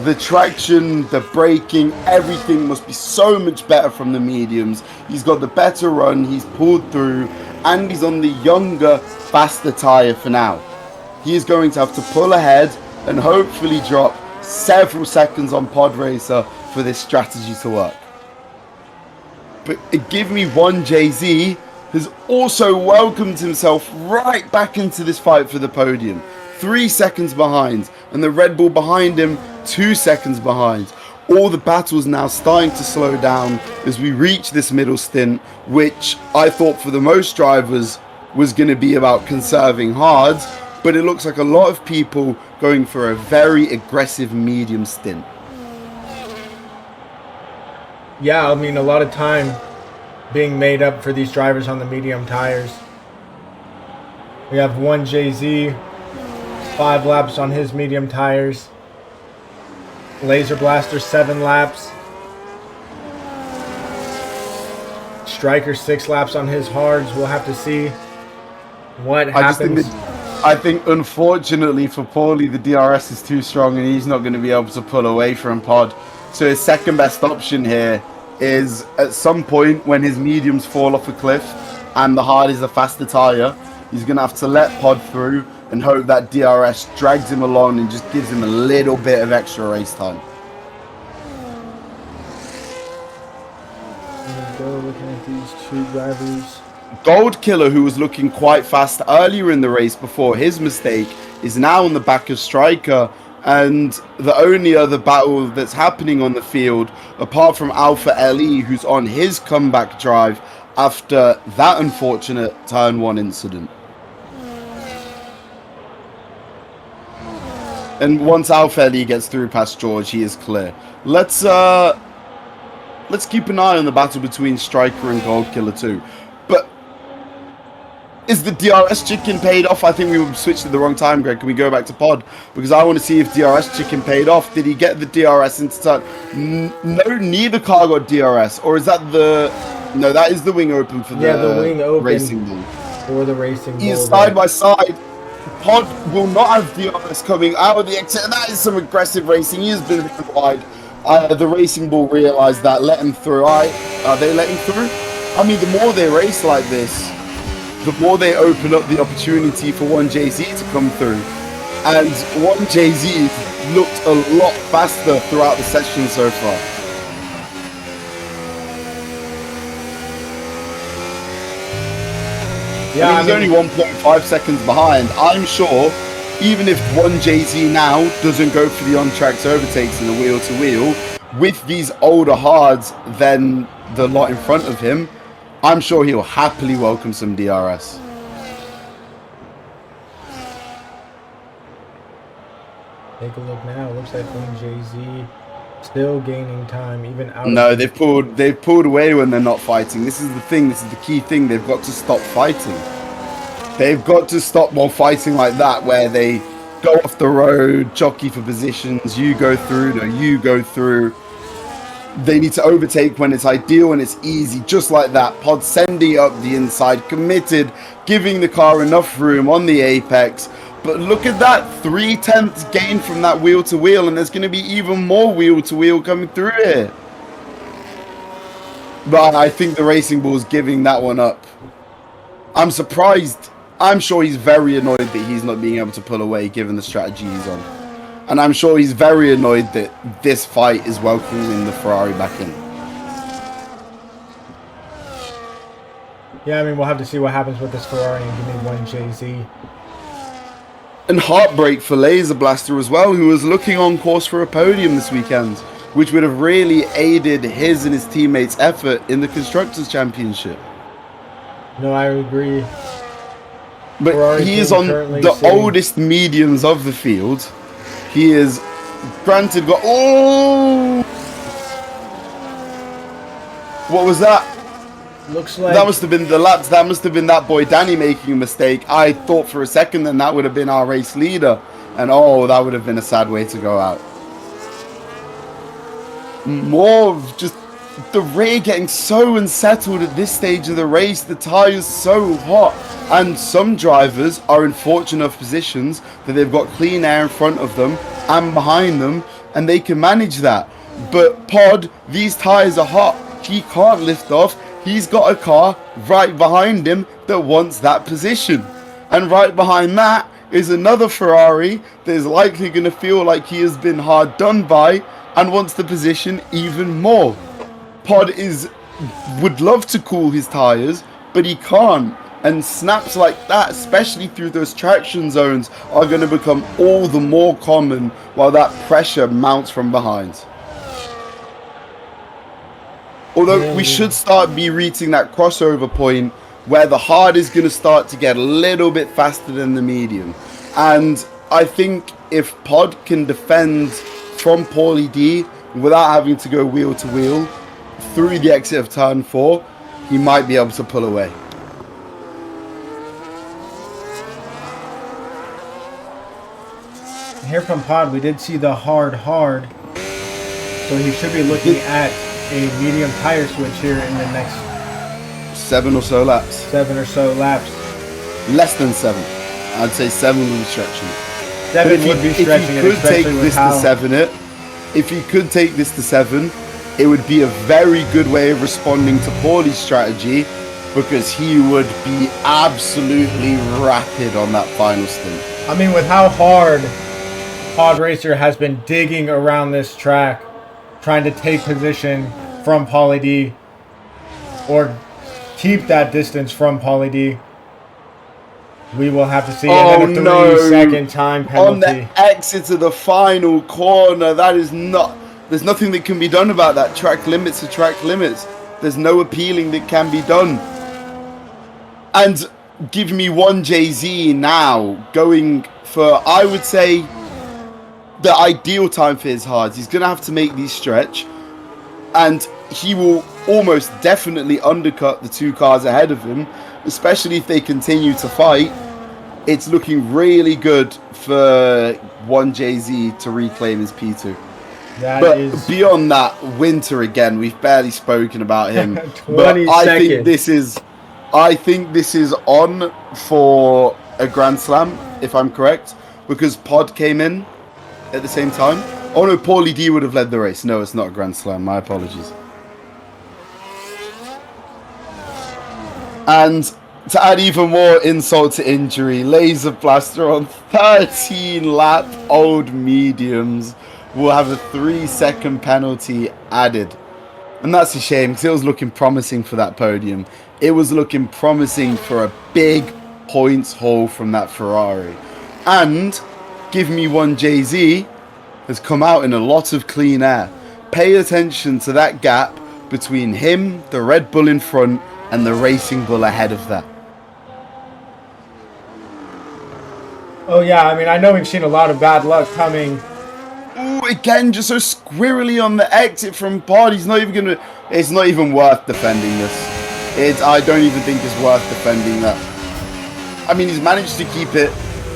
B: The traction, the braking, everything must be so much better from the mediums. He's got the better run, he's pulled through, and he's on the younger, faster tyre for now. He is going to have to pull ahead and hopefully drop several seconds on Pod Racer for this strategy to work. But Give Me One Jay-Z has also welcomed himself right back into this fight for the podium. 3 seconds behind, and the Red Bull behind him 2 seconds behind. All the battles now starting to slow down as we reach this middle stint, which I thought for the most drivers was going to be about conserving hards. But it looks like a lot of people going for a very aggressive medium stint.
A: Yeah, I mean, a lot of time being made up for these drivers on the medium tires. We have one Jay-Z, 5 laps on his medium tires. Laser Blaster, 7 laps. Striker, 6 laps on his hards. We'll have to see what happens.
B: I think, unfortunately for Paulie, the DRS is too strong and he's not going to be able to pull away from Pod. So his second best option here is at some point when his mediums fall off a cliff and the hard is a faster tyre, he's going to have to let Pod through and hope that DRS drags him along and just gives him a little bit of extra race time.
A: Go looking at these 2 drivers.
B: Gold Killer, who was looking quite fast earlier in the race before his mistake, is now on the back of Striker, and the only other battle that's happening on the field, apart from Alpha LE, who's on his comeback drive after that unfortunate turn 1 incident. And once Alpha LE gets through past George, he is clear. Let's keep an eye on the battle between Striker and Gold Killer too. But is the DRS chicken paid off? I think we switched at the wrong time, Greg. Can we go back to Pod? Because I want to see if DRS chicken paid off. Did he get the DRS into turn? No, neither car got DRS. Or is that the... No, that is the wing open for
A: the wing open
B: Racing Bull.
A: For the Racing Bull.
B: He is side by side. Pod will not have DRS coming out of the exit. And that is some aggressive racing. He has been wide. The Racing Bull realised that, let him through. Are they letting through? I mean, the more they race like this, the more they open up the opportunity for 1JZ to come through. And 1JZ looked a lot faster throughout the session so far.
A: Yeah,
B: I mean, he's only 1.5 seconds behind. I'm sure, even if 1JZ now doesn't go for the on-tracks overtakes in the wheel-to-wheel, with these older hards than the lot in front of him, I'm sure he'll happily welcome some DRS.
A: Take a look now. It looks like 1JZ still gaining time, even out.
B: No, they've pulled away when they're not fighting. This is the thing. This is the key thing. They've got to stop fighting. They've got to stop more fighting like that, where they go off the road, jockey for positions. You go through. No, you go through. They need to overtake when it's ideal and it's easy, just like that. Pod sending up the inside, committed, giving the car enough room on the apex. But look at that, 3/10 gain from that wheel to wheel, and there's going to be even more wheel to wheel coming through here. But I think the Racing Bull's giving that one up. I'm surprised. I'm sure he's very annoyed that he's not being able to pull away given the strategy he's on. And I'm sure he's very annoyed that this fight is welcoming the Ferrari back in.
A: Yeah, I mean, we'll have to see what happens with this Ferrari and give me 1JZ.
B: And heartbreak for Laser Blaster as well, who was looking on course for a podium this weekend, which would have really aided his and his teammates' effort in the Constructors' Championship.
A: No, I agree.
B: But
A: Ferrari
B: he is on the oldest mediums of the field. He is, granted, got... Oh! What was that?
A: Looks like...
B: That must have been the lads. That must have been that boy Danny making a mistake. I thought for a second then that would have been our race leader. And oh, that would have been a sad way to go out. More of just the rear getting so unsettled at this stage of the race. The tyres so hot. And some drivers are in fortunate enough positions that they've got clean air in front of them and behind them, and they can manage that. But Pod, these tyres are hot. He can't lift off. He's got a car right behind him that wants that position. And right behind that is another Ferrari that is likely going to feel like he has been hard done by and wants the position even more. Pod would love to cool his tyres, but he can't. And snaps like that, especially through those traction zones, are going to become all the more common while that pressure mounts from behind. Although we should start be reaching that crossover point where the hard is going to start to get a little bit faster than the medium. And I think if Pod can defend from Paulie D without having to go wheel to wheel through the exit of turn 4, he might be able to pull away.
A: Here from Pod, we did see the hard. So he should be looking at a medium tire switch here in the next
B: 7 or so laps.
A: 7 or so laps.
B: Less than 7. I'd say 7 would be stretching.
A: 7 would be stretching it, especially with how...
B: If he could take this to 7, it would be a very good way of responding to Paulie's strategy, because he would be absolutely rapid on that final stint.
A: I mean, with how hard Pod Racer has been digging around this track, trying to take position from Paulie D, or keep that distance from Paulie D, we will have to see. And then a 3-second time penalty.
B: On the exit to the final corner, that is not... There's nothing that can be done about that. Track limits are track limits. There's no appealing that can be done. And give me 1JZ now, going for, I would say, the ideal time for his hards. He's going to have to make these stretch, and he will almost definitely undercut the 2 cars ahead of him, especially if they continue to fight. It's looking really good for 1JZ to reclaim his P2. But beyond that, Winter again, we've barely spoken about him. But I think this is on for a Grand Slam, if I'm correct, because Pod came in at the same time. Oh no, Paulie D would have led the race. No, it's not a Grand Slam. My apologies. And to add even more insult to injury, Laser Blaster on 13-lap old mediums will have a 3-second penalty added. And that's a shame because it was looking promising for that podium. It was looking promising for a big points haul from that Ferrari. And Give Me One Jay-Z has come out in a lot of clean air. Pay attention to that gap between him, the Red Bull in front, and the Racing Bull ahead of that.
A: Oh yeah, I mean, I know we've seen a lot of bad luck coming.
B: Ooh, again, just so squirrely on the exit from Pod. He's not even gonna. It's not even worth defending this. I don't even think it's worth defending that. I mean, he's managed to keep it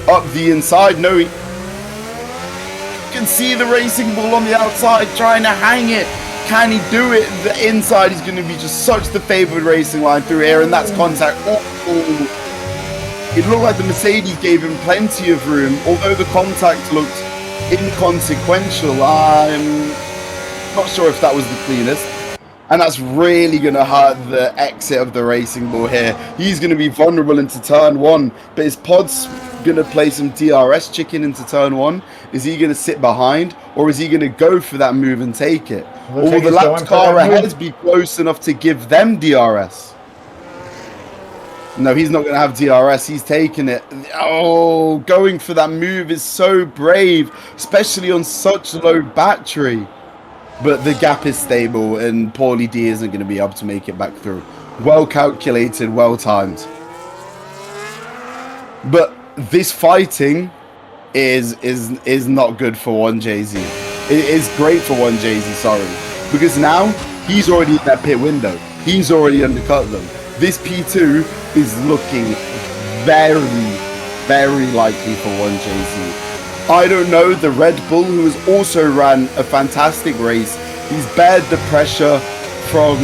B: up the inside. No, you can see the Racing Bull on the outside trying to hang it. Can he do it? The inside is going to be just such the favoured racing line through here, and that's contact. It looked like the Mercedes gave him plenty of room, although the contact looked inconsequential. I'm not sure if that was the cleanest. And that's really going to hurt the exit of the Racing Bull here. He's going to be vulnerable into turn 1, but is Pod's going to play some DRS chicken into turn 1? Is he going to sit behind, or is he going to go for that move and take it? Or will the lap car ahead be close enough to give them DRS? No, he's not going to have DRS. He's taking it. Oh, going for that move is so brave, especially on such low battery. But the gap is stable, and Paulie D isn't going to be able to make it back through. Well calculated, well timed. But this fighting is not good for one Jay-Z. It is great for one Jay-Z, sorry. Because now he's already in that pit window. He's already undercut them. This P2 is looking very, very likely for one Jay-Z. I don't know, the Red Bull, who has also ran a fantastic race, he's bared the pressure from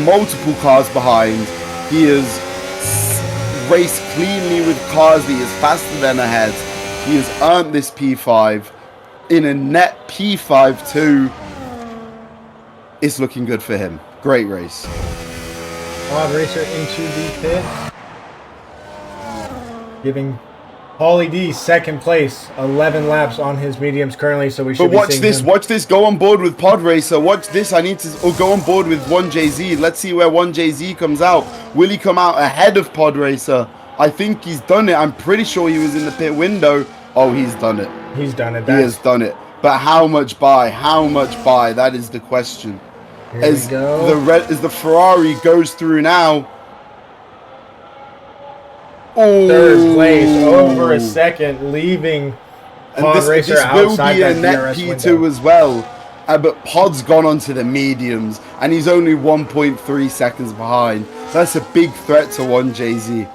B: multiple cars behind. He has raced cleanly with cars that he is faster than ahead. He has earned this P5 in a net P5 too. It's looking good for him. Great race.
A: Odd racer into the pit, giving Paulie D second place, 11 laps on his mediums currently, so we should.
B: But watch this, watch this. Go on board with Pod Racer. Watch this. I need to go on board with one Jay-Z. Let's see where one Jay-Z comes out. Will he come out ahead of Pod Racer? I think he's done it. I'm pretty sure he was in the pit window. Oh, he's done it.
A: He's done it.
B: He has done it. But how much by? How much by? That is the question. As the Ferrari goes through now. Oh.
A: Third place, over a second, leaving Pod Racer outside that DRS window. This will be a net P2
B: as well. But Pod's gone onto the mediums, and he's only 1.3 seconds behind. That's a big threat to one Jay-Z.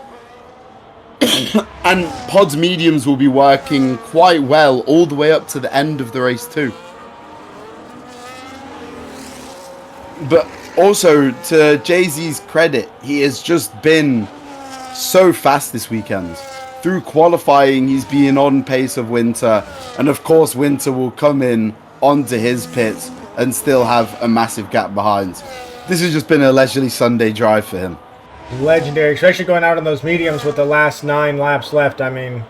B: And Pod's mediums will be working quite well all the way up to the end of the race too. But also, to Jay-Z's credit, he has just been so fast this weekend. Through qualifying, he's been on pace of Winter, and of course Winter will come in onto his pits and still have a massive gap behind. This has just been a leisurely Sunday drive for him.
A: Legendary, especially going out on those mediums with the last 9 laps left. I mean,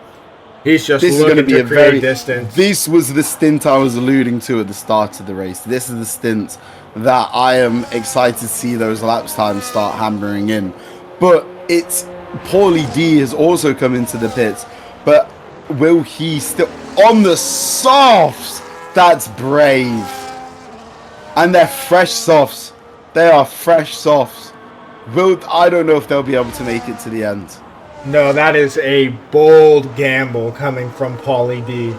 A: he's just looking to create distance.
B: This was the stint I was alluding to at the start of the race. This is the stint that I am excited to see those lap times start hammering in. But it's Paulie D has also come into the pits, but will he still on the softs? That's brave. And they're fresh softs. They are fresh softs. I don't know if they'll be able to make it to the end.
A: No, that is a bold gamble coming from Paulie D.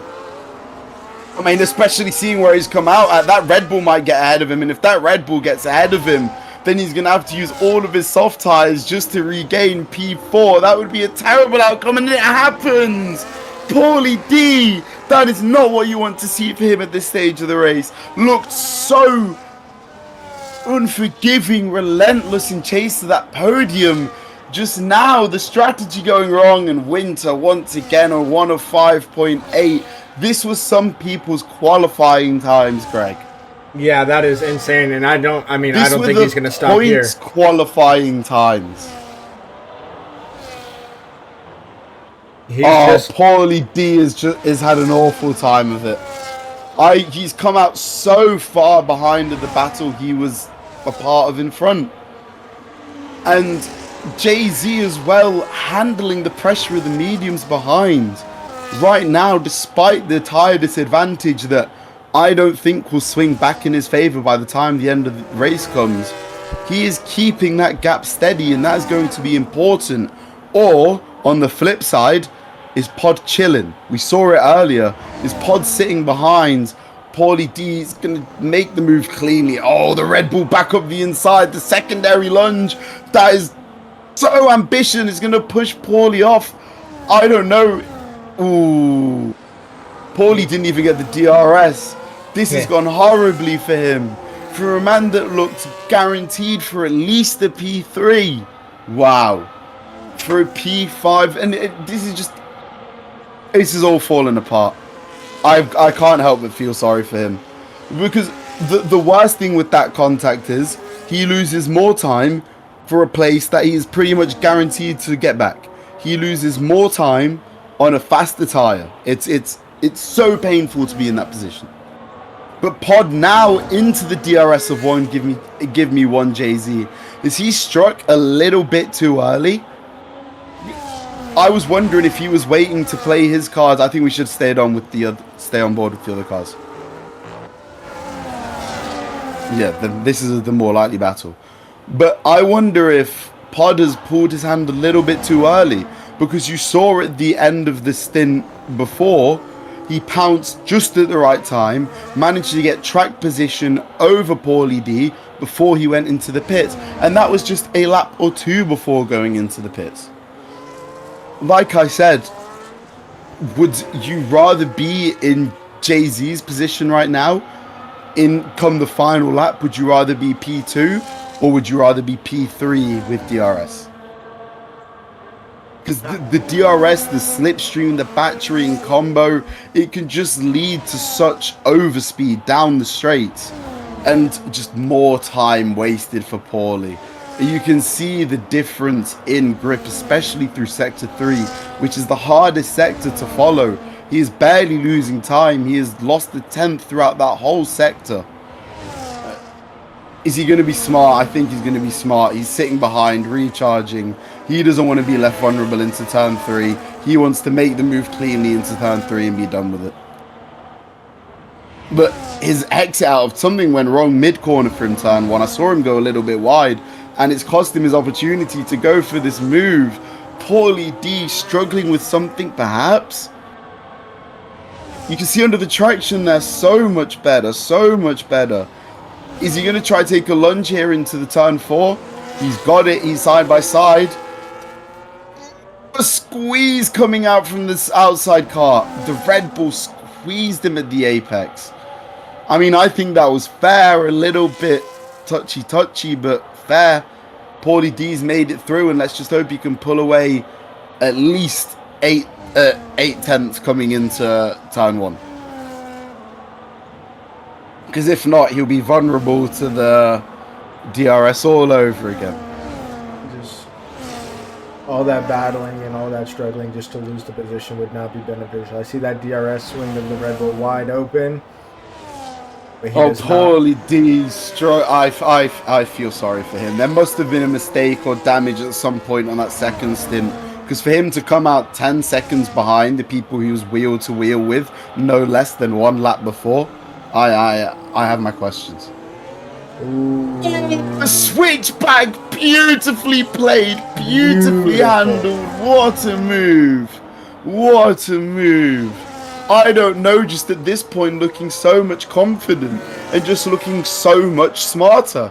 B: I mean, especially seeing where he's come out at. That Red Bull might get ahead of him, and if that Red Bull gets ahead of him, then he's going to have to use all of his soft tires just to regain P4. That would be a terrible outcome, and it happens! Paulie D! That is not what you want to see for him at this stage of the race. Looked so unforgiving, relentless in chase of that podium. Just now, the strategy going wrong, and Winter once again on 1 of 5.8. This was some people's qualifying times, Greg.
A: Yeah, that is insane, and I don't think he's going to stop
B: points
A: here.
B: Qualifying times.
A: He's
B: Paulie D has had an awful time of it. He's come out so far behind of the battle he was a part of in front. And Jay-Z as well, handling the pressure of the mediums behind. Right now, despite the tyre disadvantage that I don't think will swing back in his favour by the time the end of the race comes, he is keeping that gap steady, and that is going to be important. Or, on the flip side, is Pod chilling? We saw it earlier. Is Pod sitting behind? Paulie D is going to make the move cleanly. Oh, the Red Bull back up the inside. The secondary lunge. That is so ambitious. It's going to push Paulie off. I don't know. Ooh. Paulie didn't even get the DRS. This has gone horribly for him. For a man that looked guaranteed for at least a P3. Wow. For a P5. And this is all falling apart. I can't help but feel sorry for him. Because the worst thing with that contact is he loses more time for a place that he is pretty much guaranteed to get back. He loses more time on a faster tyre. It's so painful to be in that position. But Pod now into the DRS of one, give me one Jay-Z. Is he struck a little bit too early? I was wondering if he was waiting to play his cards. I think we should stay on board with the other cards. Yeah, this is the more likely battle. But I wonder if Pod has pulled his hand a little bit too early, because you saw at the end of the stint before, he pounced just at the right time, managed to get track position over Paulie D before he went into the pits. And that was just a lap or two before going into the pits. Like I said, would you rather be in Jay-Z's position right now? Come the final lap, would you rather be P2 or would you rather be P3 with DRS? Because the DRS, the slipstream, the battery and combo, it can just lead to such overspeed down the straights and just more time wasted for Paulie. You can see the difference in grip, especially through Sector 3, which is the hardest sector to follow. He is barely losing time. He has lost the 10th throughout that whole sector. Is he going to be smart? I think he's going to be smart. He's sitting behind, recharging. He doesn't want to be left vulnerable into turn 3. He wants to make the move cleanly into turn 3 and be done with it. But his exit out of something went wrong mid-corner for him turn 1. I saw him go a little bit wide, and it's cost him his opportunity to go for this move. Paulie D struggling with something perhaps. You can see under the traction there, so much better, so much better. Is he going to try to take a lunge here into the turn 4? He's got it, he's side by side. A squeeze coming out from this outside car. The Red Bull squeezed him at the apex. I mean, I think that was fair, a little bit touchy, but fair. Paulie D's made it through, and let's just hope he can pull away at least 8 tenths coming into turn 1. Because if not, he'll be vulnerable to the DRS all over again.
A: Just all that battling and all that struggling just to lose the position would not be beneficial. I see that DRS swing of the Red Bull wide open.
B: Paulie D, I feel sorry for him. There must have been a mistake or damage at some point on that second stint. Because for him to come out 10 seconds behind the people he was wheel to wheel with, no less than 1 lap before, I have my questions.
A: Ooh.
B: A switchback, beautifully played, beautifully handled. What a move. What a move. I don't know, just at this point looking so much confident and just looking so much smarter.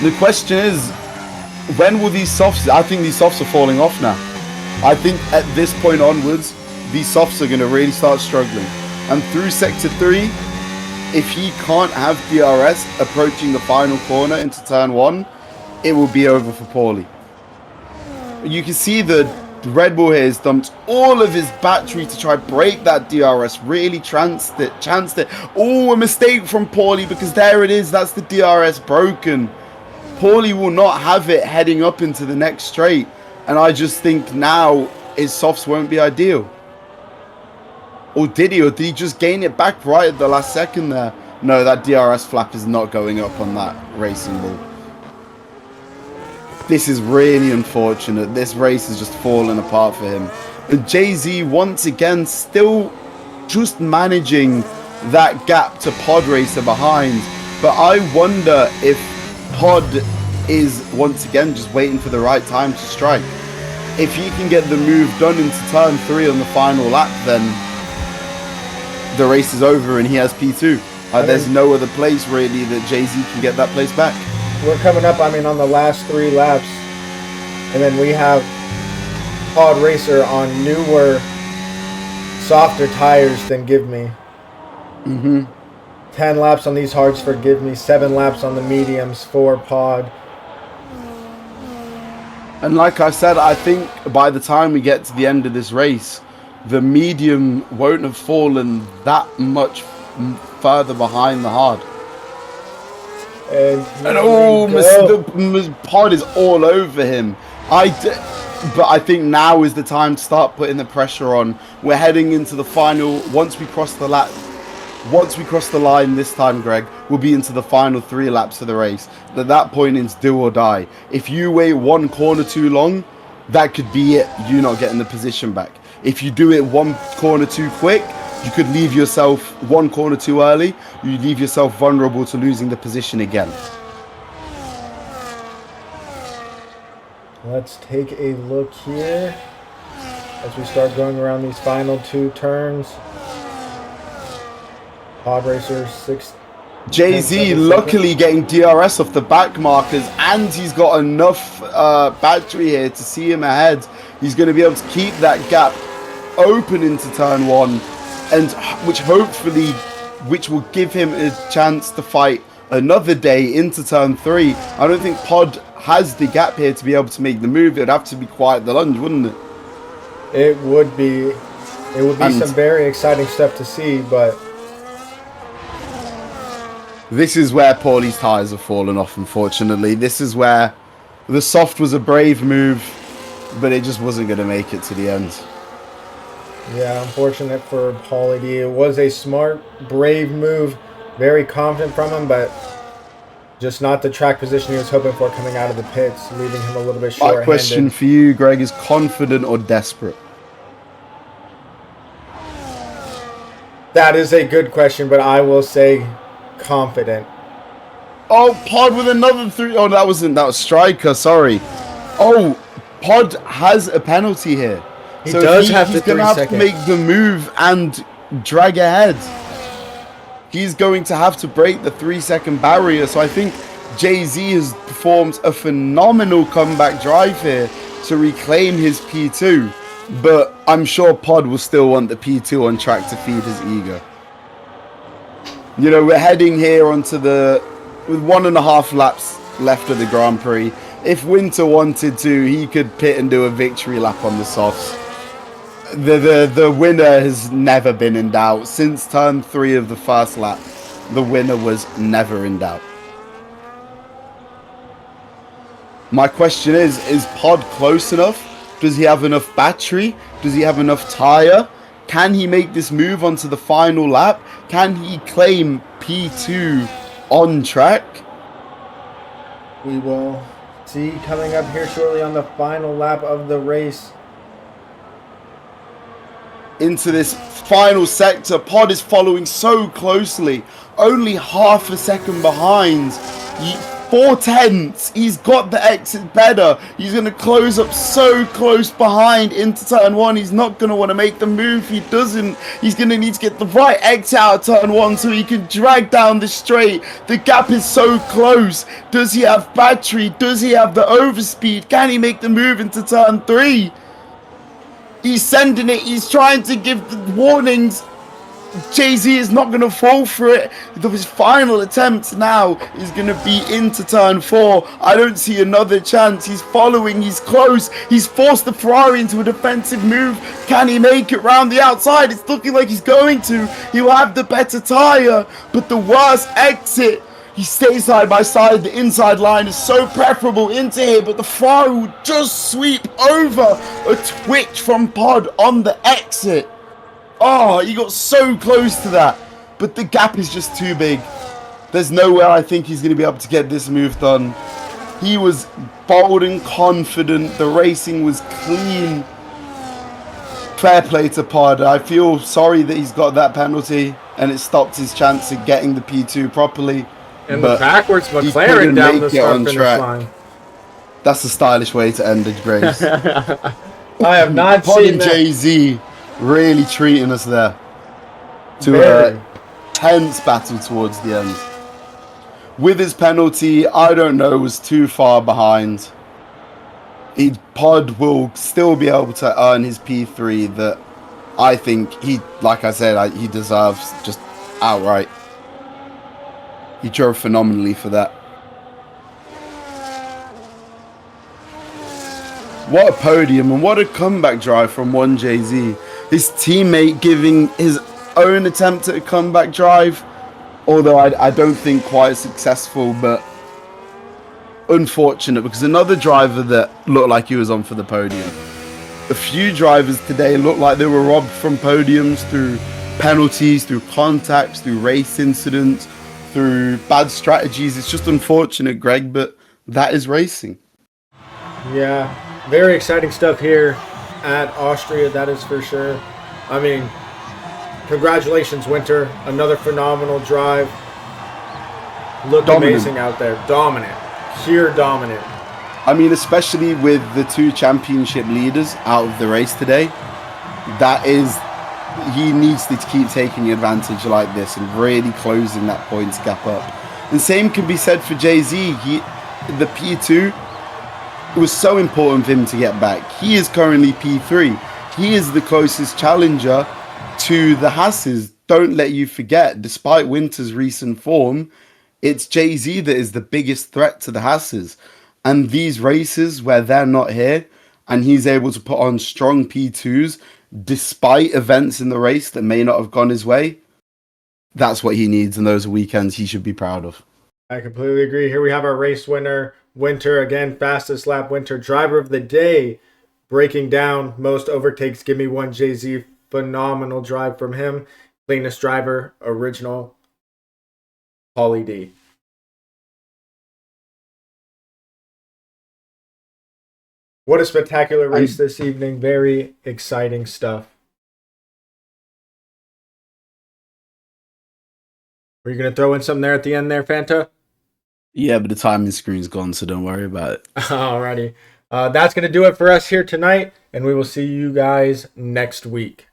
B: The question is, when will these softs... I think these softs are falling off now. I think at this point onwards, these softs are going to really start struggling. And through Sector 3, if he can't have DRS approaching the final corner into turn 1, it will be over for Paulie. You can see the Red Bull here has dumped all of his battery to try break that DRS. Really chanced it. Oh, a mistake from Paulie, because there it is. That's the DRS broken. Paulie will not have it heading up into the next straight. And I just think now his softs won't be ideal. Or did he? Or did he just gain it back right at the last second there? No, that DRS flap is not going up on that racing ball. This is really unfortunate. This race has just fallen apart for him. And Jay-Z once again still just managing that gap to Pod Racer behind. But I wonder if Pod is once again just waiting for the right time to strike. If he can get the move done into turn 3 on the final lap, then the race is over and he has P2. There's no other place really that Jay-Z can get that place back.
A: We're coming up, on the last 3 laps. And then we have Pod Racer on newer, softer tires than Give Me. 10 laps on these hards for Give Me, 7 laps on the mediums for Pod.
B: And like I said, I think by the time we get to the end of this race, the medium won't have fallen that much further behind the hard. And the Pod is all over him. But I think now is the time to start putting the pressure on. We're heading into the final. Once we cross the line this time, Greg, we'll be into the final 3 laps of the race. At that point, it's do or die. If you wait 1 corner too long, that could be it. You not getting the position back. If you do it 1 corner too quick, you could leave yourself 1 corner too early. You leave yourself vulnerable to losing the position again.
A: Let's take a look here as we start going around these final 2 turns. Pod Racer 6.
B: Jay-Z luckily getting DRS off the back markers, and he's got enough battery here to see him ahead. He's going to be able to keep that gap open into turn 1, and which will give him a chance to fight another day into turn 3. I don't think Pod has the gap here to be able to make the move. It would have to be quite the lunge, wouldn't it?
A: It would be some very exciting stuff to see, but
B: this is where Paulie's tires have fallen off, unfortunately. This is where the soft was a brave move, but it just wasn't going to make it to the end.
A: Yeah, unfortunate for Paulie D. It was a smart, brave move. Very confident from him, but just not the track position he was hoping for coming out of the pits, leaving him a little bit short-handed.
B: My question for you, Greg, is confident or desperate?
A: That is a good question, but I will say confident.
B: Oh, Pod with another 3. Oh, that was Striker, sorry. Oh, Pod has a penalty here.
A: He's going to have
B: to make the move and drag ahead. He's going to have to break the 3-second barrier. So I think Jay-Z has performed a phenomenal comeback drive here to reclaim his P2. But I'm sure Pod will still want the P2 on track to feed his ego. You know, we're heading here onto with 1.5 laps left of the Grand Prix. If Winter wanted to, he could pit and do a victory lap on the softs. The winner has never been in doubt. Since turn 3 of the first lap, the winner was never in doubt. My question is Pod close enough? Does he have enough battery? Does he have enough tyre? Can he make this move onto the final lap? Can he claim P2 on track?
A: We will see coming up here shortly on the final lap of the race.
B: Into this final sector, Pod is following so closely, only half a second behind. 4/10. He's got the exit better. He's going to close up so close behind into turn 1. He's not going to want to make the move. He doesn't. He's going to need to get the right exit out of turn 1 so he can drag down the straight. The gap is so close. Does he have battery? Does he have the overspeed? Can he make the move into turn 3? He's sending it. He's trying to give the warnings. Jay-Z is not going to fall for it. His final attempt now is going to be into turn 4. I don't see another chance. He's following. He's close. He's forced the Ferrari into a defensive move. Can he make it round the outside? It's looking like he's going to. He will have the better tyre, but the worst exit. He stays side by side. The inside line is so preferable into here, but the Ferrari will just sweep over a twitch from Pod on the exit. Oh, he got so close to that, but the gap is just too big. There's no way I think he's going to be able to get this move done. He was bold and confident. The racing was clean. Fair play to Pod. I feel sorry that he's got that penalty and it stopped his chance of getting the P2 properly.
A: And the backwards McLaren down the start-finish line.
B: That's a stylish way to end the race.
A: I have not seen that.
B: Jay-Z really treating us there to a tense battle towards the end. With his penalty, I don't know, was too far behind. Pod will still be able to earn his P3 that I think he, like I said, he deserves just outright. He drove phenomenally for that. What a podium and what a comeback drive from one Jay-Z. His teammate giving his own attempt at a comeback drive, although I don't think quite successful, but unfortunate because another driver that looked like he was on for the podium. A few drivers today looked like they were robbed from podiums through penalties, through contacts, through race incidents, through bad strategies. It's just unfortunate, Greg, but that is racing.
A: Yeah, very exciting stuff here at Austria, that is for sure. I mean, congratulations, Winter. Another phenomenal drive. Looked amazing out there. Dominant. Pure dominant.
B: I mean, especially with the 2 championship leaders out of the race today, he needs to keep taking advantage like this and really closing that points gap up. And same can be said for Jay-Z. The P2, it was so important for him to get back. He is currently P3. He is the closest challenger to the Hasses. Don't let you forget, despite Winter's recent form, it's Jay-Z that is the biggest threat to the Hasses. And these races where they're not here and he's able to put on strong P2s despite events in the race that may not have gone his way, that's what he needs, and those are weekends he should be proud of.
A: I completely agree. Here we have our race winner, Winter, again, fastest lap Winter, driver of the day, breaking down most overtakes. Give me one, Jay-Z. Phenomenal drive from him. Cleanest driver, original, Paulie D. What a spectacular race this evening. Very exciting stuff. Were you going to throw in something there at the end there, Fanta?
B: Yeah, but the timing screen's gone, so don't worry about it.
A: Alrighty. That's going to do it for us here tonight, and we will see you guys next week.